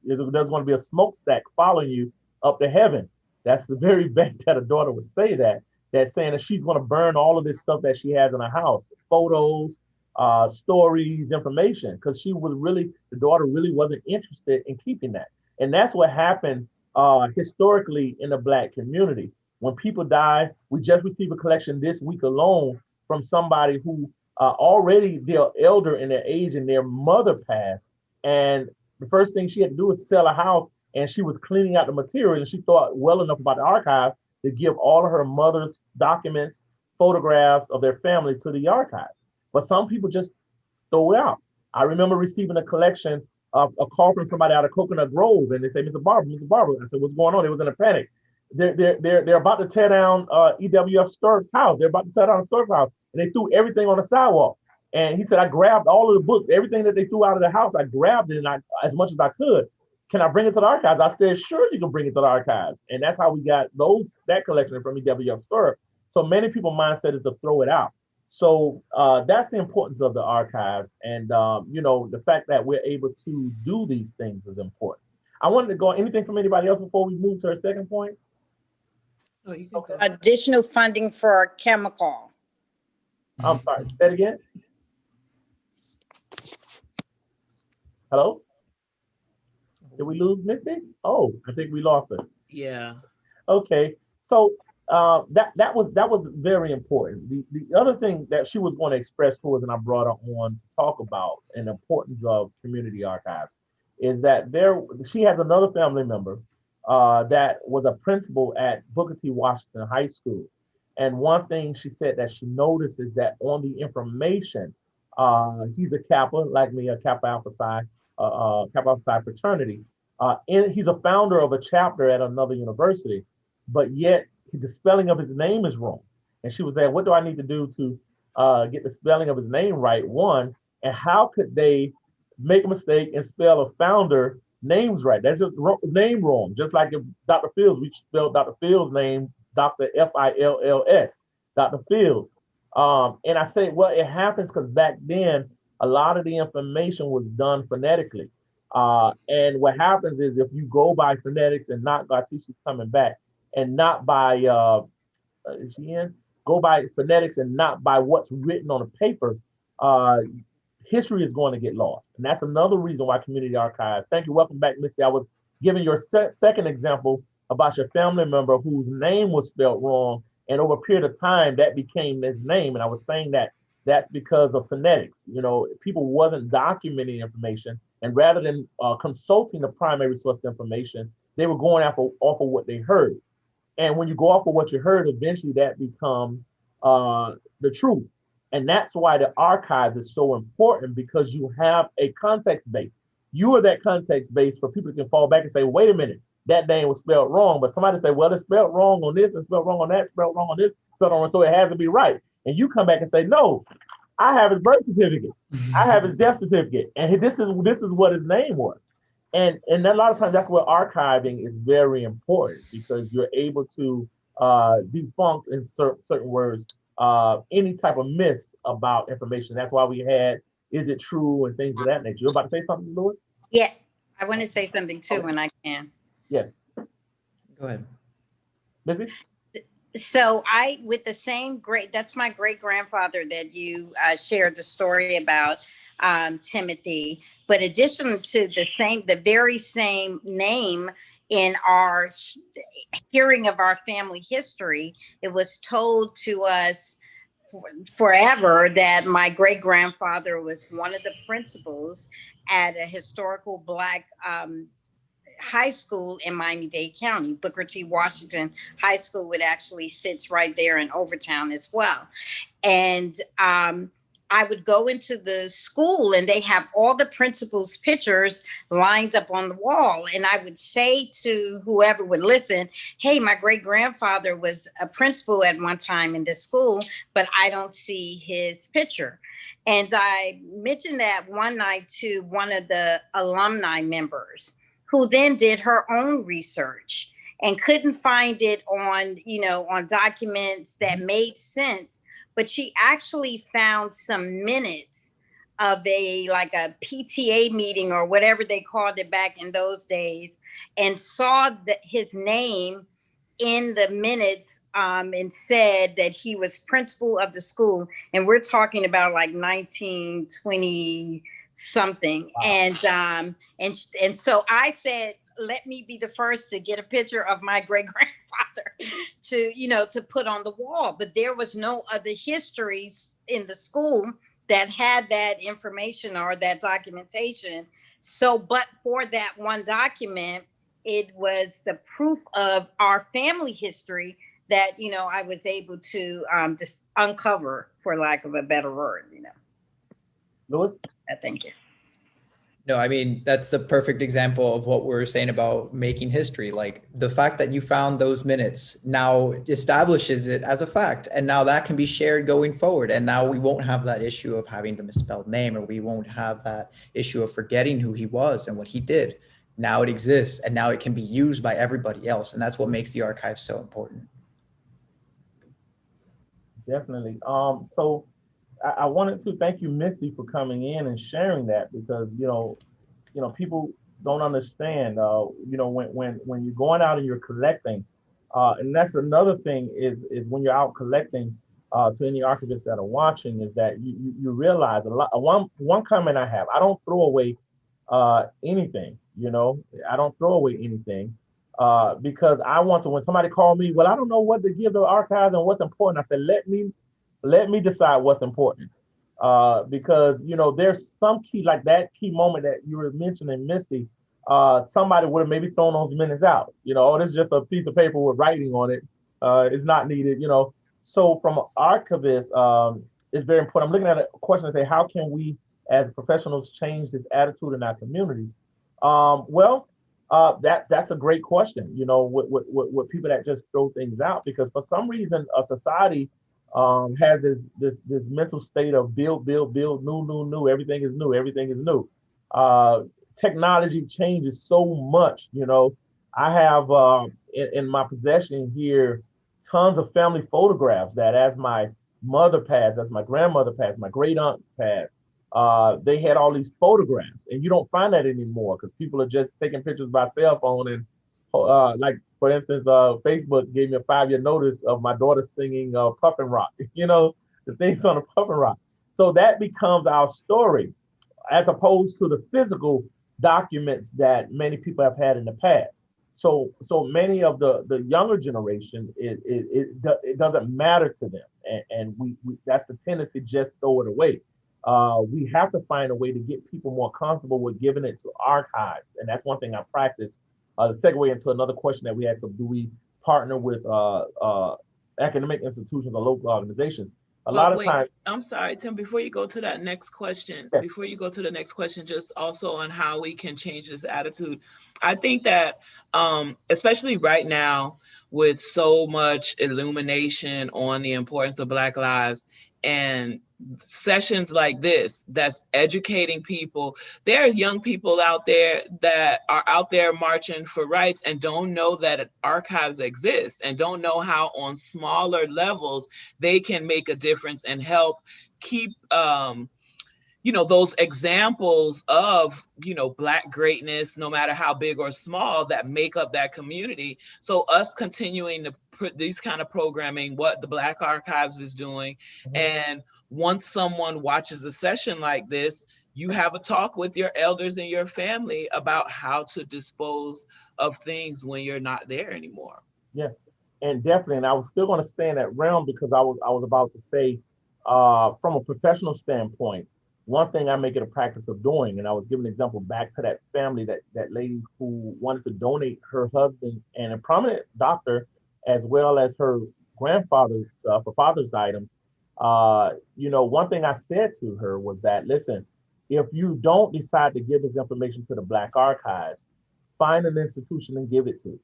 there's going to be a smokestack following you up to heaven. That's the very best that a daughter would say that's saying that she's going to burn all of this stuff that she has in her house, photos, stories, information, because the daughter really wasn't interested in keeping that. And that's what happened historically in the Black community. When people die, we just received a collection this week alone from somebody who already they're elder in their age and their mother passed. And the first thing she had to do was sell a house, and she was cleaning out the material, and she thought well enough about the archive to give all of her mother's documents photographs of their family to the archive. But some people just throw it out. I remember receiving a collection of a call from somebody out of Coconut Grove, and they say, Mr. Barber, Mr. Barber. I said, what's going on? They was in a panic. They're about to tear down EWF Sturp's house. They're about to tear down Sturp's house, and they threw everything on the sidewalk. And he said, I grabbed all of the books, everything that they threw out of the house. I grabbed it, and as much as I could. Can I bring it to the archives? I said, sure, you can bring it to the archives. And that's how we got that collection from EWF Sturp. So many people's mindset is to throw it out. So that's the importance of the archives. And, the fact that we're able to do these things is important. I wanted to go, anything from anybody else before we move to our second point? Oh, you can go. Additional funding for chemical. I'm sorry, say it again. Hello? Did we lose Misty? Oh, I think we lost her. Yeah. Okay, so that was very important. The other thing that she was going to express to us, and I brought her on to talk about an importance of community archives, is that she has another family member that was a principal at Booker T. Washington High School. And one thing she said that she noticed is that on the information, he's a Kappa, like me, a Kappa Alpha Psi fraternity. And he's a founder of a chapter at another university, but yet the spelling of his name is wrong. And she was saying, what do I need to do to get the spelling of his name right? One, and how could they make a mistake and spell a founder names right? That's just name wrong. Just like if Dr. Fields, we spelled Dr. Fields' name, Dr. Fills, Dr. Fields. And I say, well, it happens because back then, a lot of the information was done phonetically. And what happens is if you go by phonetics and not, I see she's coming back, and not by, is she in? Go by phonetics and not by what's written on a paper, history is going to get lost. And that's another reason why community archives. Thank you. Welcome back, Misty. I was giving your second example about your family member whose name was spelled wrong. And over a period of time, that became his name. And I was saying that that's because of phonetics. People wasn't documenting information. And rather than consulting the primary source of information, they were going off of what they heard. And when you go off of what you heard, eventually that becomes the truth. And that's why the archives is so important, because you have a context base. You are that context base for people to can fall back and say, wait a minute, that name was spelled wrong. But somebody say, well, it's spelled wrong on this, and spelled wrong on that, spelled wrong on this, spelled wrong, so it has to be right. And you come back and say, no, I have his birth certificate. I have his death certificate. And this is what his name was. And a lot of times that's where archiving is very important, because you're able to debunk, in certain words, any type of myths about information. That's why we had, is it true, and things of that nature. You're about to say something, Louis? Yeah, I want to say something too when I can. Yes. Go ahead. Missy? So that's my great grandfather that you shared the story about, Timothy. But addition to the very same name in our hearing of our family history, it was told to us forever that my great grandfather was one of the principals at a historical Black high school in Miami-Dade County. Booker T. Washington High School, it actually sits right there in Overtown as well. And I would go into the school and they have all the principals' pictures lined up on the wall. And I would say to whoever would listen, hey, my great grandfather was a principal at one time in this school, but I don't see his picture. And I mentioned that one night to one of the alumni members, who then did her own research and couldn't find it on documents that made sense. But she actually found some minutes of a PTA meeting or whatever they called it back in those days, and saw his name in the minutes, and said that he was principal of the school. And we're talking about like 1920 something. Wow. And so I said, let me be the first to get a picture of my great grandfather to put on the wall. But there was no other histories in the school that had that information or that documentation. So, but for that one document, it was the proof of our family history that, I was able to just uncover, for lack of a better word, Louis? Thank you. No, I mean, that's the perfect example of what we're saying about making history. Like the fact that you found those minutes now establishes it as a fact. And now that can be shared going forward. And now we won't have that issue of having the misspelled name, or we won't have that issue of forgetting who he was and what he did. Now it exists, and now it can be used by everybody else. And that's what makes the archive so important. Definitely. So I wanted to thank you, Misty, for coming in and sharing that, because people don't understand. When you're going out and you're collecting, and that's another thing is when you're out collecting. To any archivists that are watching, is that you realize a lot. One comment I have: I don't throw away anything. I don't throw away anything. Because I want to, when somebody called me, well, I don't know what to give the archives and what's important. I said, let me decide what's important. Because there's some key, like that key moment that you were mentioning, Misty. Somebody would have maybe thrown those minutes out. Oh, this is just a piece of paper with writing on it. It's not needed. So from an archivist, it's very important. I'm looking at a question and say, how can we as professionals change this attitude in our communities? That's a great question. With people that just throw things out, because for some reason a society has this mental state of build, new. Everything is new. Everything is new. Technology changes so much. I have in my possession here tons of family photographs that, as my mother passed, as my grandmother passed, my great aunt passed, they had all these photographs, and you don't find that anymore because people are just taking pictures by cell phone. And like, for instance, Facebook gave me a 5-year notice of my daughter singing Puffin' Rock, the things on the Puffin' Rock. So that becomes our story, as opposed to the physical documents that many people have had in the past. So many of the younger generation, it doesn't matter to them, and we that's the tendency, just throw it away. We have to find a way to get people more comfortable with giving it to archives, and that's one thing I practice. The segue into another question that we had: so do we partner with academic institutions or local organizations? A lot of times. I'm sorry, Tim, before you go to that next question, just also on how we can change this attitude. I think that especially right now, with so much illumination on the importance of Black lives, and sessions like this that's educating people. There are young people out there that are out there marching for rights and don't know that archives exist, and don't know how on smaller levels they can make a difference and help keep those examples of Black greatness, no matter how big or small, that make up that community. So us continuing to put these kind of programming, what the Black Archives is doing, and once someone watches a session like this, you have a talk with your elders and your family about how to dispose of things when you're not there anymore. Yeah, and definitely, and I was still going to stay in that realm, because I was about to say, from a professional standpoint, one thing I make it a practice of doing, and I was giving an example back to that family, that lady who wanted to donate her husband and a prominent doctor, as well as her grandfather's for father's items. One thing I said to her was that, listen, if you don't decide to give this information to the Black Archives, find an institution and give it to.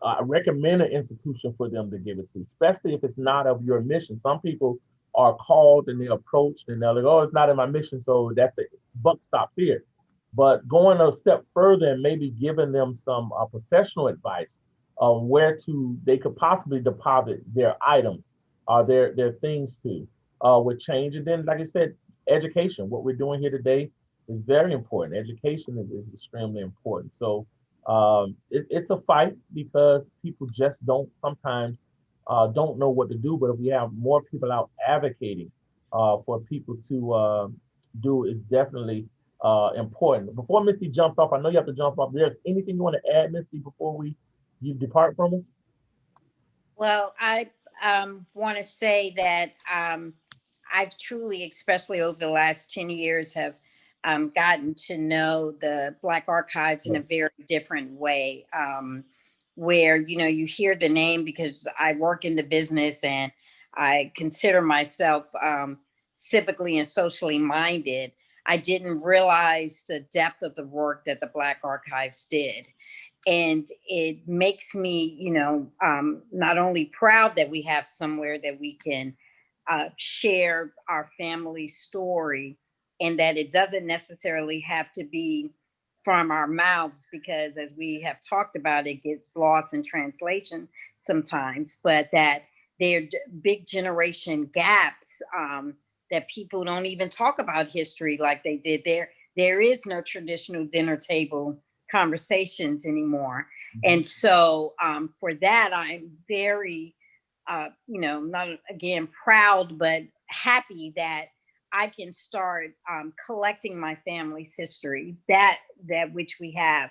I recommend an institution for them to give it to, especially if it's not of your mission. Some people are called and they're approached and they're like, oh, it's not in my mission, so that's the buck stops here. But going a step further and maybe giving them some professional advice on where they could possibly deposit their items, their things to, would change. And then, like I said, education. What we're doing here today is very important. Education is extremely important. So it's a fight, because people just sometimes don't know what to do. But if we have more people out advocating for people to do, is definitely important. Before Misty jumps off, I know you have to jump off. There's anything you want to add, Misty, before you depart from us? Well, I want to say that I've truly, especially over the last 10 years, have gotten to know the Black Archives in a very different way. where, you hear the name because I work in the business and I consider myself civically and socially minded. I didn't realize the depth of the work that the Black Archives did. And it makes me, not only proud that we have somewhere that we can share our family story, and that it doesn't necessarily have to be from our mouths, because as we have talked about, it gets lost in translation sometimes, but that there are big generation gaps, that people don't even talk about history like they did. There is no traditional dinner table conversations anymore. And so for that, I'm very, not again proud, but happy that I can start collecting my family's history, that which we have,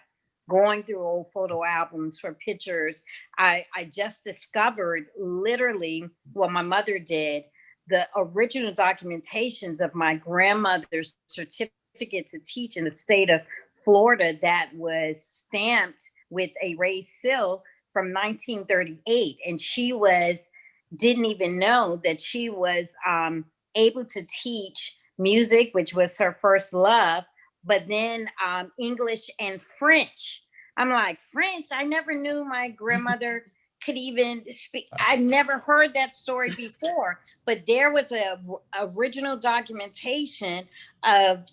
going through old photo albums for pictures. I just discovered, literally what my mother did, the original documentations of my grandmother's certificate to teach in the state of Florida that was stamped with a raised seal from 1938. And she didn't even know that she was able to teach music, which was her first love, but then English and French. I'm like, French? I never knew my grandmother could even speak. I've never heard that story before, but there was a original documentation of,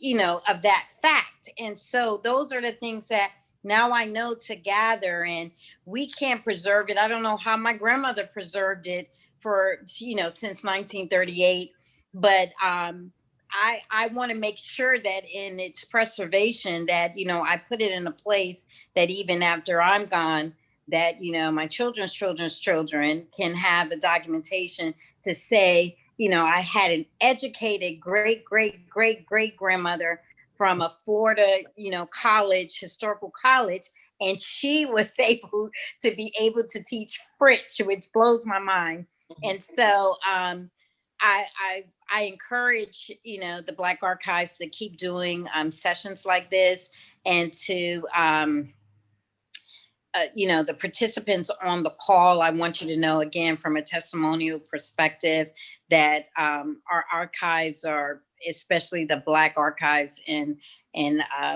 of that fact. And so those are the things that now I know to gather, and we can't preserve it. I don't know how my grandmother preserved it for, since 1938, but I want to make sure that in its preservation, that, I put it in a place that even after I'm gone, that, my children's children's children can have the documentation to say, I had an educated great, great, great, great grandmother from a Florida, college, historical college, and she was able to teach French, which blows my mind. And so I encourage, the Black Archives to keep doing sessions like this, and to the participants on the call, I want you to know, again, from a testimonial perspective, that our archives are, especially the Black archives in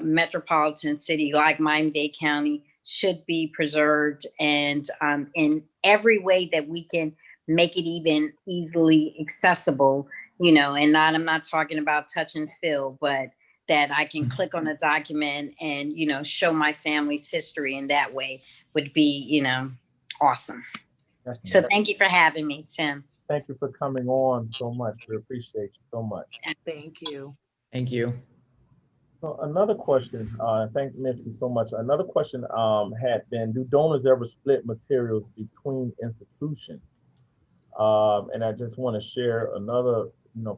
metropolitan city like Miami-Dade County, should be preserved, and in every way that we can make it even easily accessible, and I'm not talking about touch and feel, but that I can click on a document and, show my family's history in that way would be, awesome. Definitely. So thank you for having me, Tim. Thank you for coming on so much. We appreciate you so much. Thank you. Thank you. So another question, thank Missy so much. Another question had been, do donors ever split materials between institutions? And I just want to share another,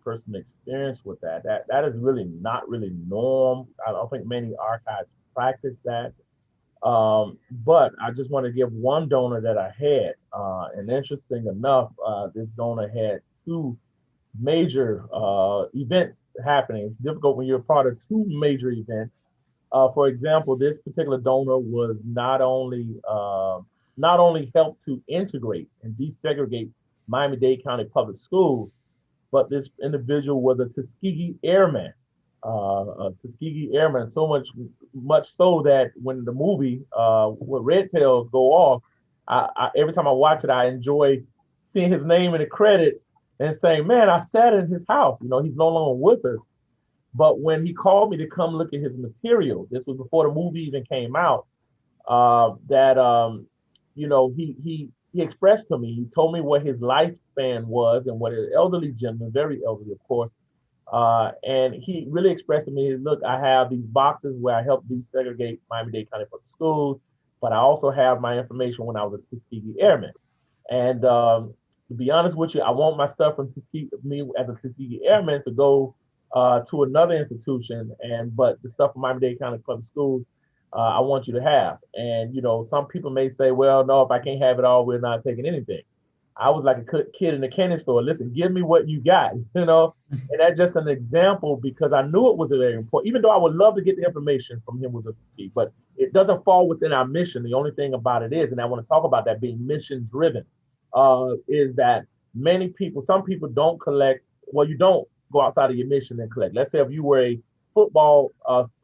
personal experience with that. That is really not really norm. I don't think many archives practice that. But I just want to give one donor that I had. And interesting enough, this donor had two major events happening. It's difficult when you're a part of two major events. For example, this particular donor was not only helped to integrate and desegregate Miami-Dade County Public Schools, but this individual was a Tuskegee Airman. A Tuskegee Airman, so much so that when the movie when Red Tails go off, I every time I watch it, I enjoy seeing his name in the credits and saying, "Man, I sat in his house." He's no longer with us. But when he called me to come look at his material, this was before the movie even came out. He expressed to me. He told me what his lifespan was and what an elderly gentleman, very elderly, of course. And he really expressed to me, look, I have these boxes where I help desegregate Miami-Dade County Public Schools, but I also have my information when I was a Tuskegee Airman. And to be honest with you, I want my stuff from me as a Tuskegee Airman to go to another institution, but the stuff from Miami-Dade County Public Schools, I want you to have. And some people may say, well, no, if I can't have it all, we're not taking anything. I was like a kid in the candy store. Listen, give me what you got, you know. And that's just an example because I knew it was very important. Even though I would love to get the information from him was a key, but it doesn't fall within our mission. The only thing about it is, and I want to talk about that being mission driven, is that many people, some people don't collect. Well, you don't go outside of your mission and collect. Let's say if you were a football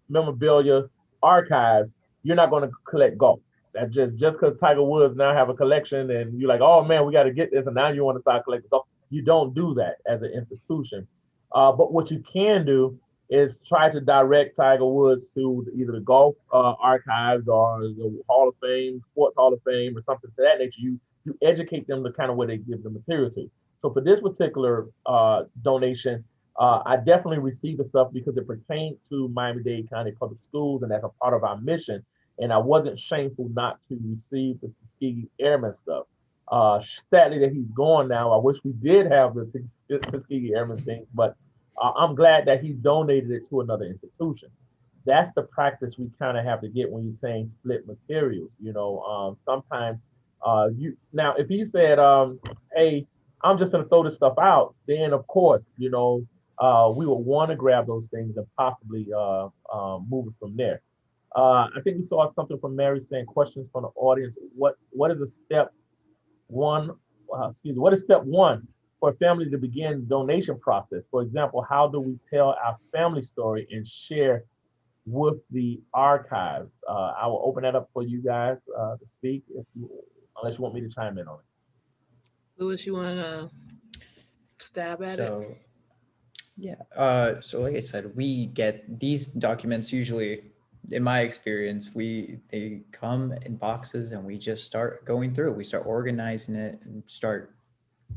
memorabilia archives, you're not going to collect golf. That just because Tiger Woods now have a collection and you're like, oh man, we got to get this, and now you want to start collecting golf. You don't do that as an institution. But what you can do is try to direct Tiger Woods to either the golf archives or the Hall of Fame, Sports Hall of Fame, or something to that nature. You educate them the kind of way they give the material to. So for this particular donation, I definitely received the stuff because it pertained to Miami-Dade County Public Schools, and that's a part of our mission. And I wasn't shameful not to receive the Tuskegee Airmen stuff. Sadly that he's gone now. I wish we did have the Tuskegee Airmen things, but I'm glad that he donated it to another institution. That's the practice we kind of have to get when you're saying split materials. You know, sometimes you now if he said, "Hey, I'm just going to throw this stuff out," then of course, you know, we would want to grab those things and possibly move it from there. I think we saw something from Mary saying questions from the audience. What is a step one? Excuse me. What is step one for a family to begin the donation process? For example, how do we tell our family story and share with the archives? I will open that up for you guys to speak, unless you want me to chime in on it. Louis, you want to stab at it? So, yeah. So like I said, we get these documents usually, in my experience, they come in boxes and we just start going through. We start organizing it and start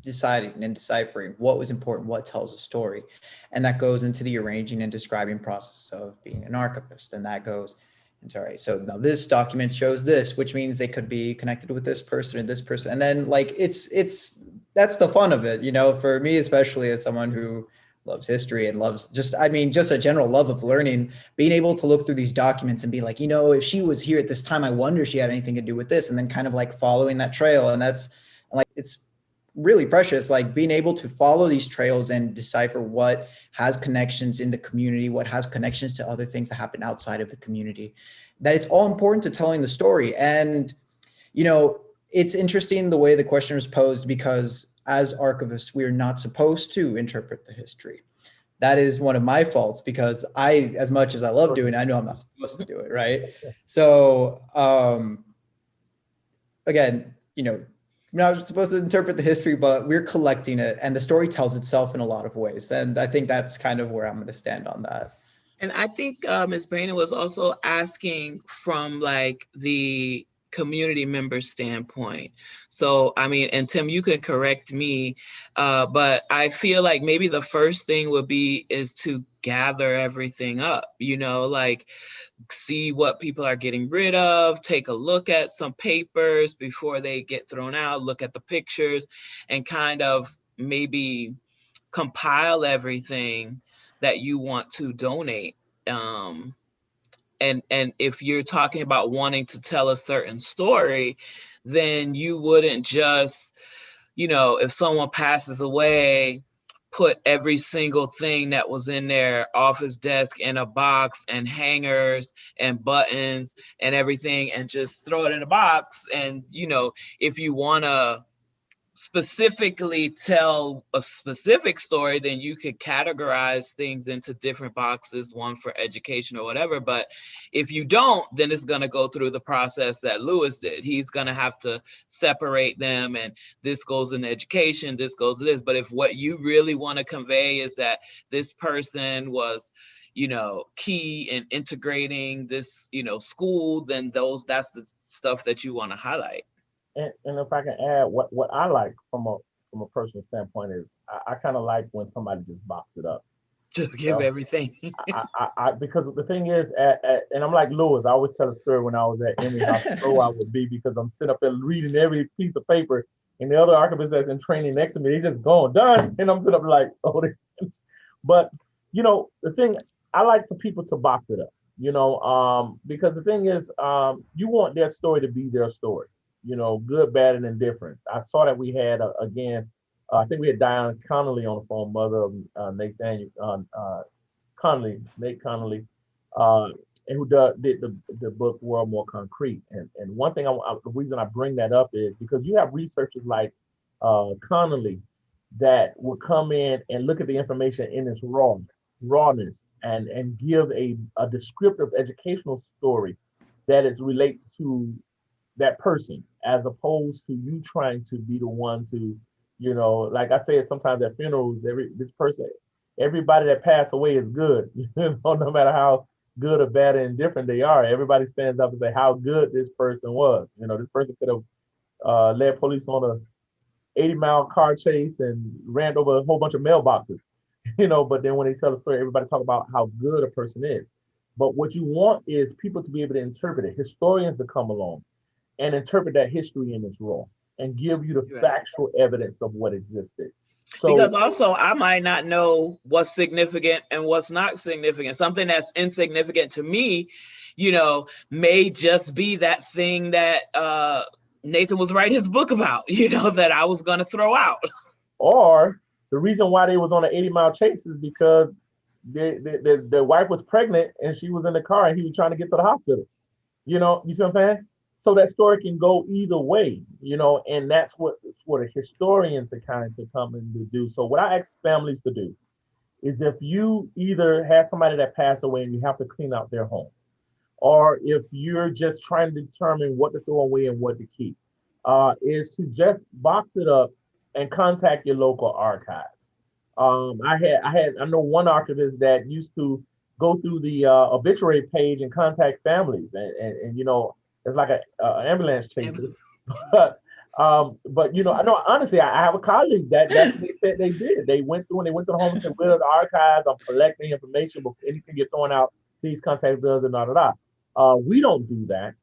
deciding and deciphering what was important, what tells a story. And that goes into the arranging and describing process of being an archivist. And that goes into, all right, so now this document shows this, which means they could be connected with this person and this person. And then like, that's the fun of it, you know, for me, especially as someone who loves history and loves just a general love of learning, being able to look through these documents and be like, you know, if she was here at this time, I wonder if she had anything to do with this. And then kind of like following that trail. And that's like, it's really precious, like being able to follow these trails and decipher what has connections in the community, what has connections to other things that happen outside of the community, that it's all important to telling the story. And, you know, it's interesting the way the question was posed, because as archivists, we are not supposed to interpret the history. That is one of my faults, because as much as I love doing it, I know I'm not supposed to do it, right? So again, you know, we're not supposed to interpret the history, but we're collecting it, and the story tells itself in a lot of ways. And I think that's kind of where I'm going to stand on that. And I think Ms. Brandon was also asking from like the community member standpoint. So, I mean, and Tim, you can correct me, but I feel like maybe the first thing is to gather everything up, you know, like see what people are getting rid of, take a look at some papers before they get thrown out, look at the pictures, and kind of maybe compile everything that you want to donate. And if you're talking about wanting to tell a certain story, then you wouldn't just, you know, if someone passes away, put every single thing that was in their office desk in a box and hangers and buttons and everything and just throw it in a box. And, you know, if you want to specifically tell a specific story, then you could categorize things into different boxes, one for education or whatever. But if you don't, then it's going to go through the process that Louis did. He's going to have to separate them, and this goes in education, this goes to this. But if what you really want to convey is that this person was, you know, key in integrating this, you know, school, then that's the stuff that you want to highlight. And if I can add, what I like from a personal standpoint is I kind of like when somebody just boxes it up. Just give everything. Because the thing is, and I'm like Louis, I always tell a story when I was at Emory, how slow I would be, because I'm sitting up there reading every piece of paper, and the other archivists that's in training next to me, they just going done, and I'm sitting up like, oh, but you know, the thing, I like for people to box it up, you know, because the thing is, you want their story to be their story. you know, good, bad, and indifference. I saw that we had, again, I think we had Diane Connolly on the phone, mother of Nate Connolly, uh, and who did the book World More Concrete. And one thing, the reason I bring that up is because you have researchers like Connolly that will come in and look at the information in its rawness and give a descriptive educational story that is relates to that person, as opposed to you trying to be the one to, you know, like I said, sometimes at funerals, everybody that passed away is good, you know, no matter how good or bad or indifferent they are. Everybody stands up and say how good this person was. You know, this person could have led police on a 80-mile car chase and ran over a whole bunch of mailboxes, you know, but then when they tell the story, everybody talk about how good a person is. But what you want is people to be able to interpret it, historians to come along and interpret that history in its raw and give you the Right. factual evidence of what existed. So, Because also I might not know what's significant and what's not significant. Something that's insignificant to me, you know, may just be that thing that Nathan was writing his book about, you know, that I was going to throw out. or the reason why they was on an 80-mile chase is because the wife was pregnant and she was in the car and he was trying to get to the hospital. You know, you see what I'm saying? So that story can go either way, you know, and that's what a historians are kind of to come in to do. So what I ask families to do is, if you either have somebody that passed away and you have to clean out their home, or if you're just trying to determine what to throw away and what to keep, is to just box it up and contact your local archive. I know one archivist that used to go through the obituary page and contact families, and you know, it's like a ambulance chaser. But you know, I know honestly, I have a colleague that's what they said they did. They went through and they went to the home and said, "We're the archives. I'm collecting information before anything gets thrown out. Please contact us and da da da." We don't do that.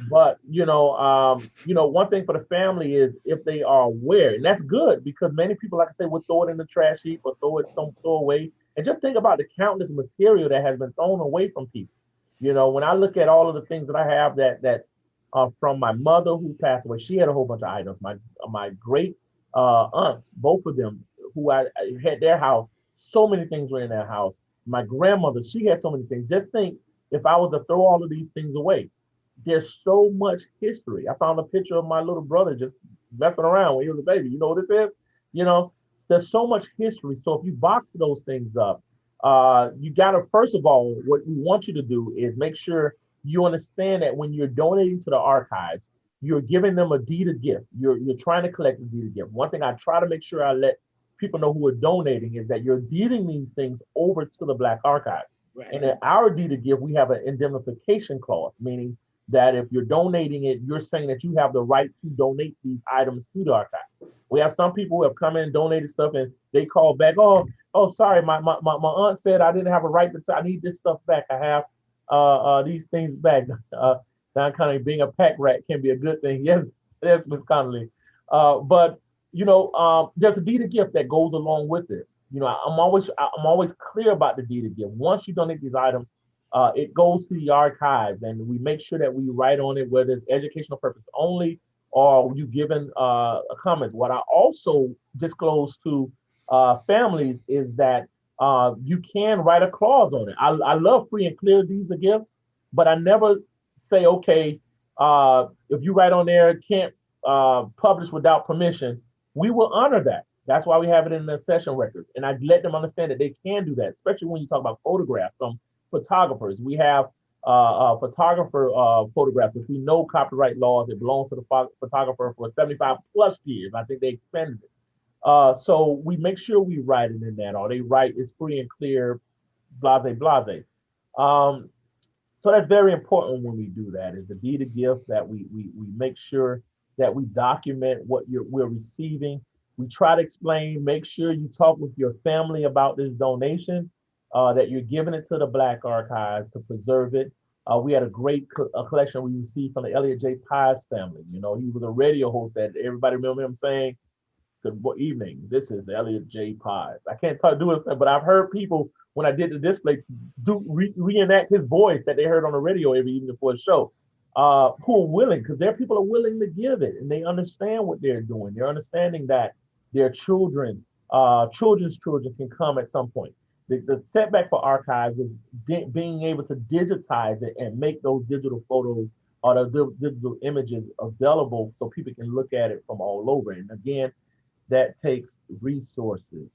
But you know, one thing for the family is if they are aware, and that's good because many people, like I say, will throw it in the trash heap or throw away. And just think about the countless material that has been thrown away from people. You know, when I look at all of the things that I have that from my mother who passed away, she had a whole bunch of items. My great aunts, both of them, who I had their house, so many things were in their house. My grandmother, she had so many things. Just think if I was to throw all of these things away, there's so much history. I found a picture of my little brother just messing around when he was a baby. You know what this is? You know, there's so much history. So if you box those things up, you gotta, first of all, what we want you to do is make sure you understand that when you're donating to the archives, you're giving them a deed of gift. You're trying to collect a deed of gift. One thing I try to make sure I let people know who are donating is that you're deeding these things over to the Black Archives. Right. And in our deed of gift, we have an indemnification clause, meaning that if you're donating it, you're saying that you have the right to donate these items to the archive. We have some people who have come in and donated stuff and they call back, oh, sorry, my aunt said I didn't have a right to, I need this stuff back. I have these things back. Now kind of being a pack rat can be a good thing. Yes, Ms. Connolly. But you know, there's a deed of gift that goes along with this. You know, I'm always clear about the deed of gift. Once you donate these items, it goes to the archives, and we make sure that we write on it whether it's educational purpose only or you given comments. What I also disclose to families is that you can write a clause on it. I love free and clear deeds of gifts, but I never say, okay, if you write on there, can't publish without permission. We will honor that. That's why we have it in the session records. And I let them understand that they can do that, especially when you talk about photographs from photographers. We have photographer photographs, which we know copyright laws, it belongs to the photographer for 75 plus years. I think they expanded it. So we make sure we write it in that, or they write it's free and clear, blase, blase. So that's very important when we do that, is the deed of gift, that we make sure that we document what we're receiving. We try to explain, make sure you talk with your family about this donation, that you're giving it to the Black Archives to preserve it. We had a great collection we received from the Elliot J. Pies family. You know, he was a radio host that everybody remember him saying, "Good evening, this is Elliot J. Pies." I can't do it, but I've heard people, when I did the display, reenact his voice that they heard on the radio every evening before the show. who are willing, because there are people who are willing to give it, and they understand what they're doing. They're understanding that their children, children's children, can come at some point. The setback for archives is being able to digitize it and make those digital photos or the digital images available so people can look at it from all over. And again, that takes resources.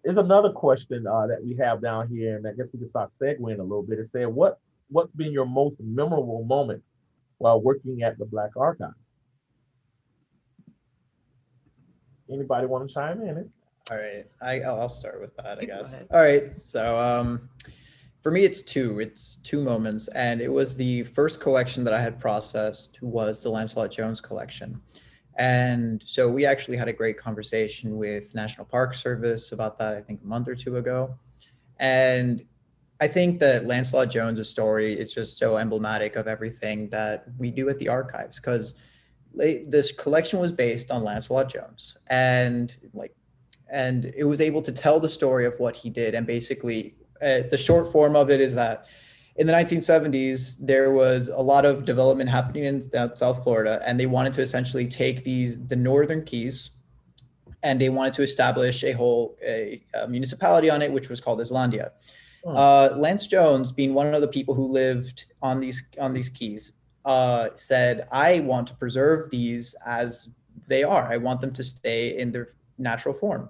There's another question that we have down here, and I guess we can start segueing a little bit. It said, what's been your most memorable moment while working at the Black Archives? Anybody want to chime in? All right, I'll start with that, I You go guess. ahead. All right, so for me, it's two moments, and it was the first collection that I had processed was the Lancelot Jones collection. And so we actually had a great conversation with National Park Service about that, I think a month or two ago. And I think that Lancelot Jones' story is just so emblematic of everything that we do at the archives, because this collection was based on Lancelot Jones, and it was able to tell the story of what he did. And basically, the short form of it is that in the 1970s, there was a lot of development happening in South Florida, and they wanted to essentially take the northern keys, and they wanted to establish a municipality on it, which was called Islandia. Lance Jones, being one of the people who lived on these keys, said, I want to preserve these as they are. I want them to stay in their natural form.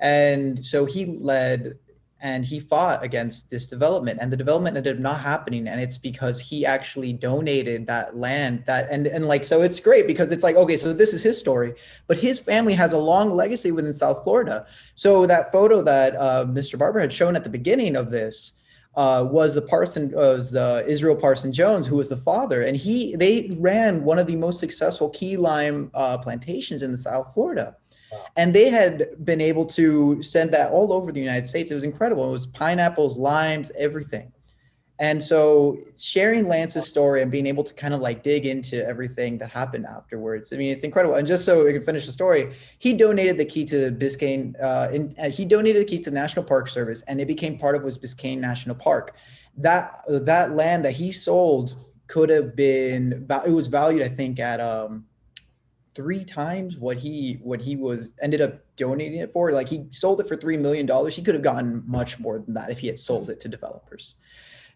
And so he led and he fought against this development, and the development ended up not happening. And it's because he actually donated that land so it's great because it's like, okay, so this is his story, but his family has a long legacy within South Florida. So that photo that Mr. Barber had shown at the beginning of this was the Israel Parson Jones, who was the father, and they ran one of the most successful key lime plantations in South Florida. And they had been able to send that all over the United States. It was incredible. It was pineapples, limes, everything. And so sharing Lance's story and being able to kind of like dig into everything that happened afterwards, I mean, it's incredible. And just so we can finish the story, he donated the key to Biscayne, he donated the key to the National Park Service, and it became part of Biscayne National Park. That land that he sold could have been, it was valued, I think, at 3 times what he was ended up donating it for. Like, he sold it for $3 million. He could have gotten much more than that if he had sold it to developers.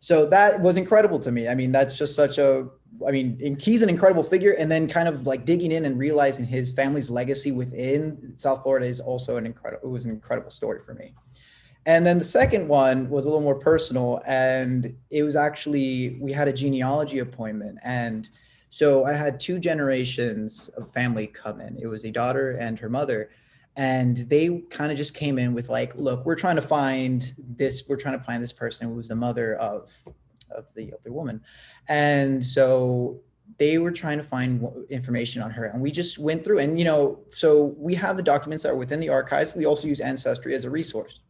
So that was incredible to me. I mean, that's just he's an incredible figure. And then kind of like digging in and realizing his family's legacy within South Florida is also an incredible story for me. And then the second one was a little more personal, and it was actually, we had a genealogy appointment, and so I had 2 generations of family come in. It was a daughter and her mother, and they kind of just came in with like, look, we're trying to find this person who was the mother of the other woman. And so they were trying to find information on her, and we just went through, and so we have the documents that are within the archives. We also use Ancestry as a resource,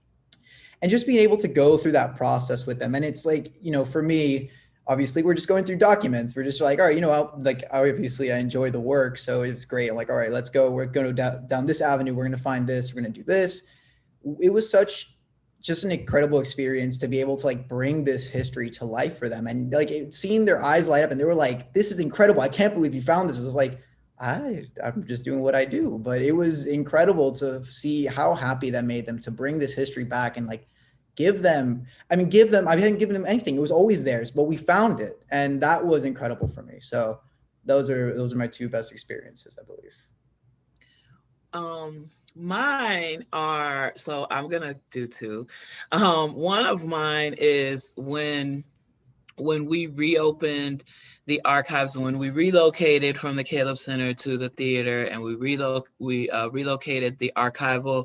and just being able to go through that process with them. And it's like, for me, obviously we're just going through documents. We're just like, all right, obviously I enjoy the work. So it's great. I'm like, all right, let's go. We're going to go down this avenue. We're going to find this. We're going to do this. It was just an incredible experience to be able to like bring this history to life for them. And like seeing their eyes light up, and they were like, this is incredible. I can't believe you found this. It was like, I'm just doing what I do. But it was incredible to see how happy that made them to bring this history back and like I hadn't given them anything. It was always theirs, but we found it. And that was incredible for me. So those are my 2 best experiences, I believe. Mine are, so I'm going to do 2. One of mine is when we reopened the archives, when we relocated from the Caleb Center to the theater, and we relocated the archival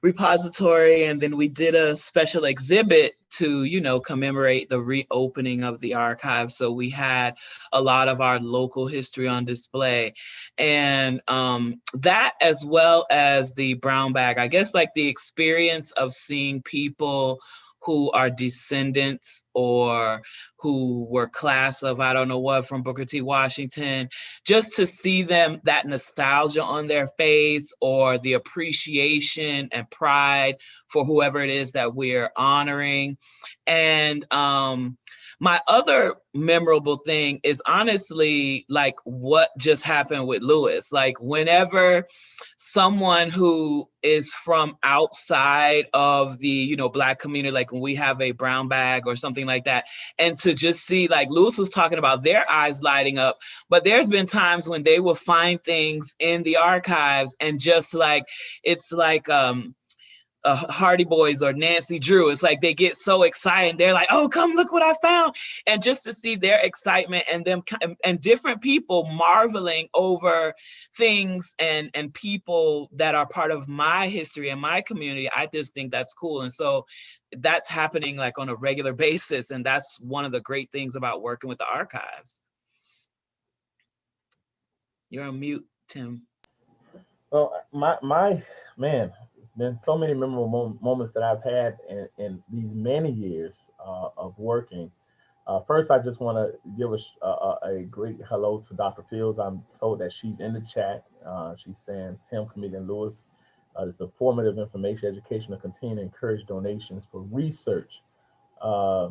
repository, and then we did a special exhibit to commemorate the reopening of the archive. So we had a lot of our local history on display, and that, as well as the brown bag, I guess, like the experience of seeing people who are descendants or who were class of, I don't know what, from Booker T. Washington, just to see them, that nostalgia on their face, or the appreciation and pride for whoever it is that we're honoring. And My other memorable thing is honestly like what just happened with Lewis. Like whenever someone who is from outside of the, you know, Black community, like when we have a brown bag or something like that, and to just see, like Lewis was talking about, their eyes lighting up, but there's been times when they will find things in the archives and just like, it's like, Hardy Boys or Nancy Drew. It's like they get so excited. They're like, "Oh, come look what I found!" And just to see their excitement and them and different people marveling over things and people that are part of my history and my community, I just think that's cool. And so that's happening like on a regular basis, and that's one of the great things about working with the archives. You're on mute, Tim. Well, my man, it's been so many memorable moments that I've had in these many years of working. First, I just want to give a great hello to Dr. Fields. I'm told that she's in the chat. She's saying, Tim, Kamila, and Lewis, this is formative information, education, to continue to encourage donations for research. Uh,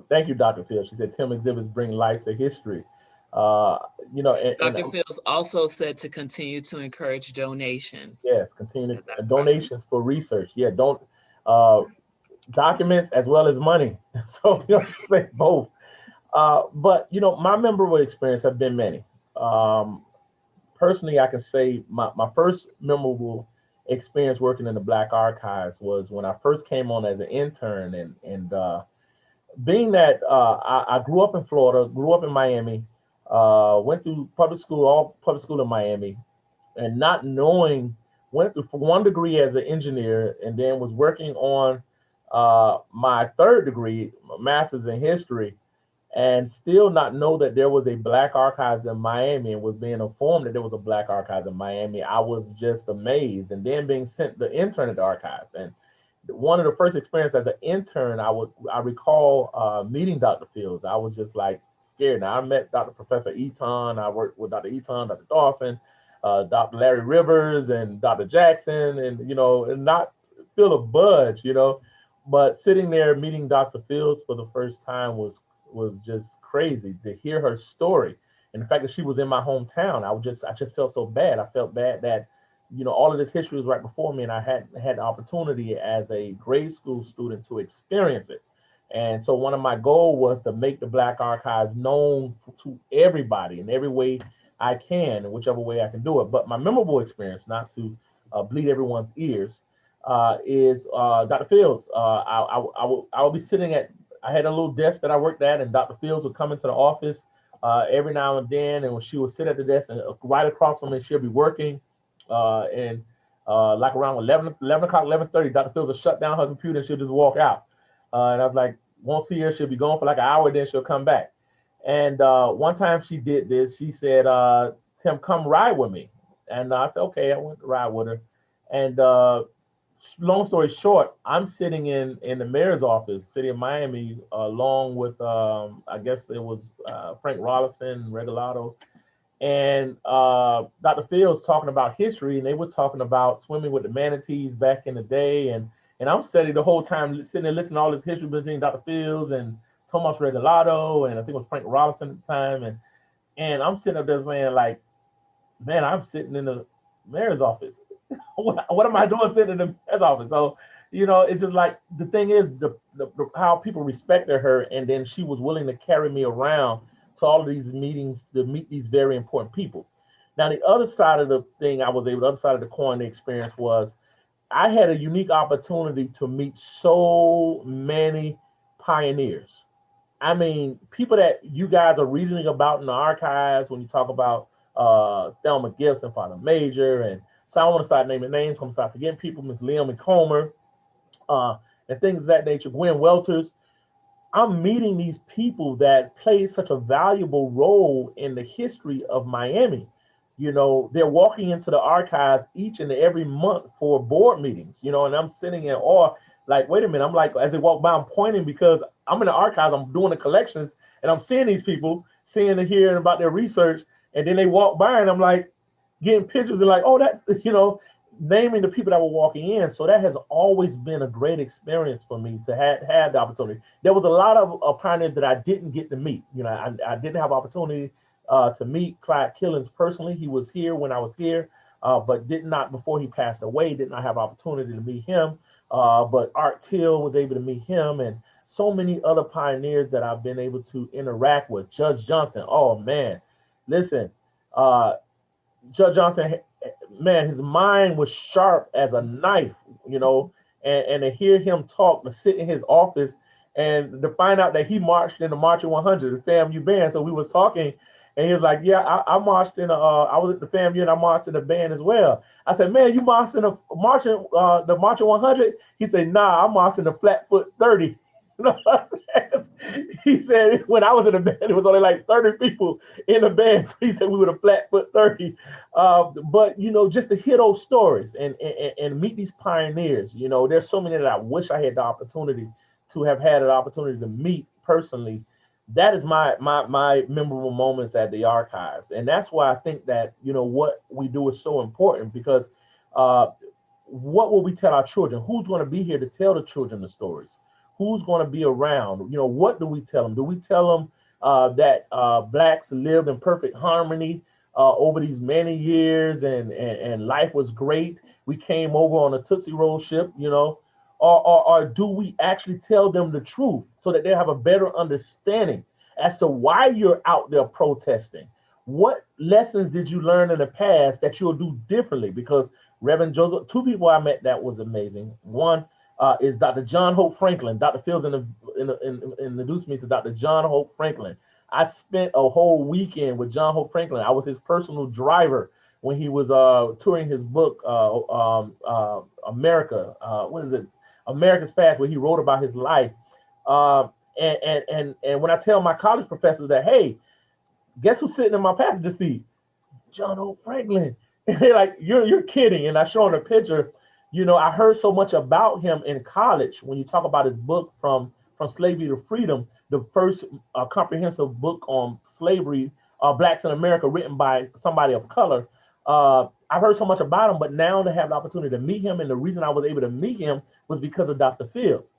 thank you, Dr. Fields. She said, Tim exhibits bring life to history. Uh, Dr. Fields also said to continue to encourage donations. yes, continue donations for research. Yeah, don't documents as well as money. So say both. But my memorable experience have been many. Personally, I can say my first memorable experience working in the Black Archives was when I first came on as an intern, and being that I grew up in Florida, grew up in Miami, went through all public school in Miami, and not knowing, went through for one degree as an engineer, and then was working on my third degree, master's in history, and still not know that there was a Black Archives in Miami, and was being informed that there was a Black Archives in Miami. I was just amazed, and then being sent the intern at the archives. And one of the first experience as an intern, I recall meeting Dr. Fields. I was just like scared. Now I met Dr. Professor Eaton. I worked with Dr. Eaton, Dr. Dawson, Dr. Larry Rivers, and Dr. Jackson, and not feel a budge, but sitting there meeting Dr. Fields for the first time was just crazy to hear her story. And the fact that she was in my hometown, I just felt so bad. I felt bad that all of this history was right before me, and I had the opportunity as a grade school student to experience it. And so one of my goals was to make the Black Archives known to everybody in every way I can, in whichever way I can do it. But my memorable experience, not to bleed everyone's ears, is Dr. Fields. I would be sitting I had a little desk that I worked at, and Dr. Fields would come into the office every now and then, and when she would sit at the desk, and right across from me, she'll be working. And like around 11 o'clock, 11:30, Dr. Fields will shut down her computer and she'll just walk out. And I was like, won't see her. She'll be gone for like an hour, then she'll come back. And one time she did this. She said, Tim, come ride with me. And I said, okay, I went to ride with her. And long story short, I'm sitting in the mayor's office, city of Miami, along with, I guess it was Frank Rollison, Regalado, and Dr. Fields talking about history, and they were talking about swimming with the manatees back in the day, and I'm studying the whole time, sitting there listening to all this history between Dr. Fields and Tomas Regalado, and I think it was Frank Rollison at the time, and I'm sitting up there saying like, man, I'm sitting in the mayor's office. What am I doing sitting in the mayor's office? So it's just like, the thing is the how people respected her, and then she was willing to carry me around to all of these meetings to meet these very important people. Now, the other side of the thing the other side of the coin, the experience was I had a unique opportunity to meet so many pioneers. I mean, people that you guys are reading about in the archives when you talk about Thelma Gibson, Father Major, and so I want to start naming names. I'm going to start forgetting people, Miss Leon Comer, and things of that nature, Gwen Welters. I'm meeting these people that play such a valuable role in the history of Miami. They're walking into the archives each and every month for board meetings, and I'm sitting in awe, like, wait a minute. I'm like, as they walk by, I'm pointing because I'm in the archives, I'm doing the collections, and I'm seeing these people, seeing and hearing about their research. And then they walk by and I'm like getting pictures and like, oh, that's, naming the people that were walking in. So that has always been a great experience for me to have the opportunity. There was a lot of pioneers that I didn't get to meet. You know, I didn't have opportunity to meet Clyde Killings personally. He was here when I was here, but did not, before he passed away, did not have opportunity to meet him. But Art Till was able to meet him, and so many other pioneers that I've been able to interact with. Judge Johnson, oh man, listen, uh, Judge Johnson, man, his mind was sharp as a knife, you know, and to hear him talk, to sit in his office and to find out that he marched in the Marching 100, the FAMU band. So we was talking, and he was like, "Yeah, I marched in I was at the FAMU and I marched in the band as well." I said, "Man, you marched in the Marching 100?" He said, "Nah, I marched in the Flatfoot 30." You know what I'm saying? He said when I was in the band, it was only like 30 people in the band. So he said we were the Flatfoot 30. But you know, just to hear those stories and meet these pioneers, you know, there's so many that I wish I had the opportunity to have had an opportunity to meet personally. That is my memorable moments at the archives, and that's why I think that, you know, what we do is so important, because uh, what will we tell our children? Who's going to be here to tell the children the stories? Who's going to be around? You know, what do we tell them? Do we tell them that blacks lived in perfect harmony over these many years, and life was great? We came over on a Tootsie Roll ship, you know, or do we actually tell them the truth so that they have a better understanding as to why you're out there protesting? What lessons did you learn in the past that you'll do differently? Because Reverend Joseph, two people I met that was amazing. One is Dr. John Hope Franklin. Dr. Fields introduced me to Dr. John Hope Franklin. I spent a whole weekend with John Hope Franklin. I was his personal driver when he was touring his book, America. What is it? America's Past, where he wrote about his life. Uh, and when I tell my college professors that, hey, guess who's sitting in my passenger seat? John O. Franklin. And they're like, you're kidding. And I show them a picture. You know, I heard so much about him in college. When you talk about his book, From Slavery to Freedom, the first comprehensive book on slavery, blacks in America, written by somebody of color. I've heard so much about him, but now to have the opportunity to meet him, and the reason I was able to meet him was because of Dr. Fields,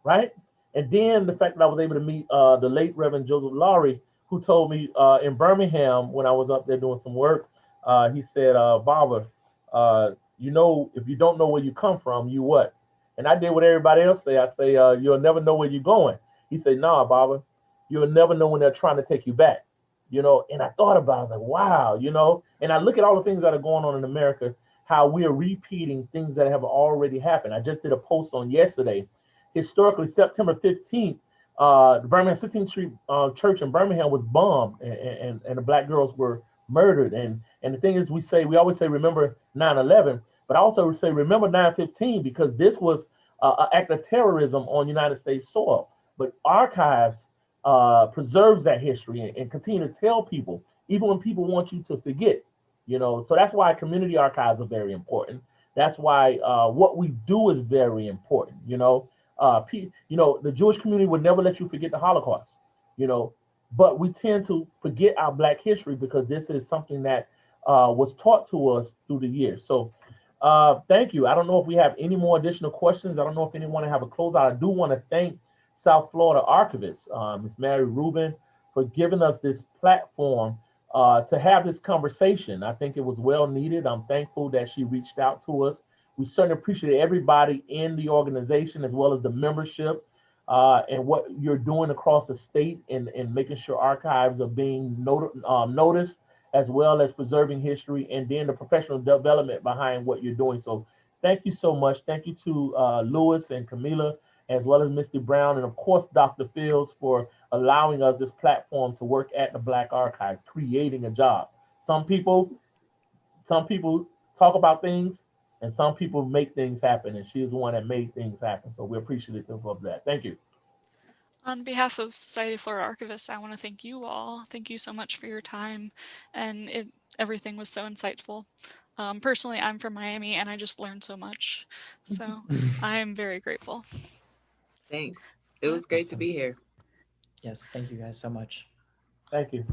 right? And then the fact that I was able to meet the late Reverend Joseph Lowry, who told me in Birmingham when I was up there doing some work, he said, Barber, you know, if you don't know where you come from, you what? And I did what everybody else say. I say, you'll never know where you're going. He said, nah, Barber, you'll never know when they're trying to take you back. You know, and I thought about it, I was like, wow, you know, and I look at all the things that are going on in America, how we are repeating things that have already happened. I just did a post on yesterday. Historically, September 15th, the Birmingham 16th Street Church in Birmingham was bombed, and the black girls were murdered. And the thing is, we always say, remember 9/11, but I also say, remember 9/15, because this was an act of terrorism on United States soil. But archives preserves that history and continue to tell people, even when people want you to forget. You know, so that's why community archives are very important. That's why what we do is very important. You know, you know, the Jewish community would never let you forget the Holocaust. You know, but we tend to forget our Black history because this is something that was taught to us through the years. So, thank you. I don't know if we have any more additional questions. I don't know if anyone have a closeout. I do want to thank South Florida Archivist, Ms. Mary Rubin, for giving us this platform to have this conversation. I think it was well needed. I'm thankful that she reached out to us. We certainly appreciate everybody in the organization as well as the membership and what you're doing across the state and making sure archives are being noticed, as well as preserving history, and then the professional development behind what you're doing. So thank you so much. Thank you to Lewis and Kamila, as well as Misty Brown, and of course, Dr. Fields, for allowing us this platform to work at the Black Archives, creating a job. Some people, some people talk about things, and some people make things happen, and she is the one that made things happen. So we're appreciative of that. Thank you. On behalf of Society of Florida Archivists, I want to thank you all. Thank you so much for your time, and everything was so insightful. Personally, I'm from Miami, and I just learned so much. So I am very grateful. Thanks. It was great to Awesome. be here. Yes, thank you guys so much. Thank you.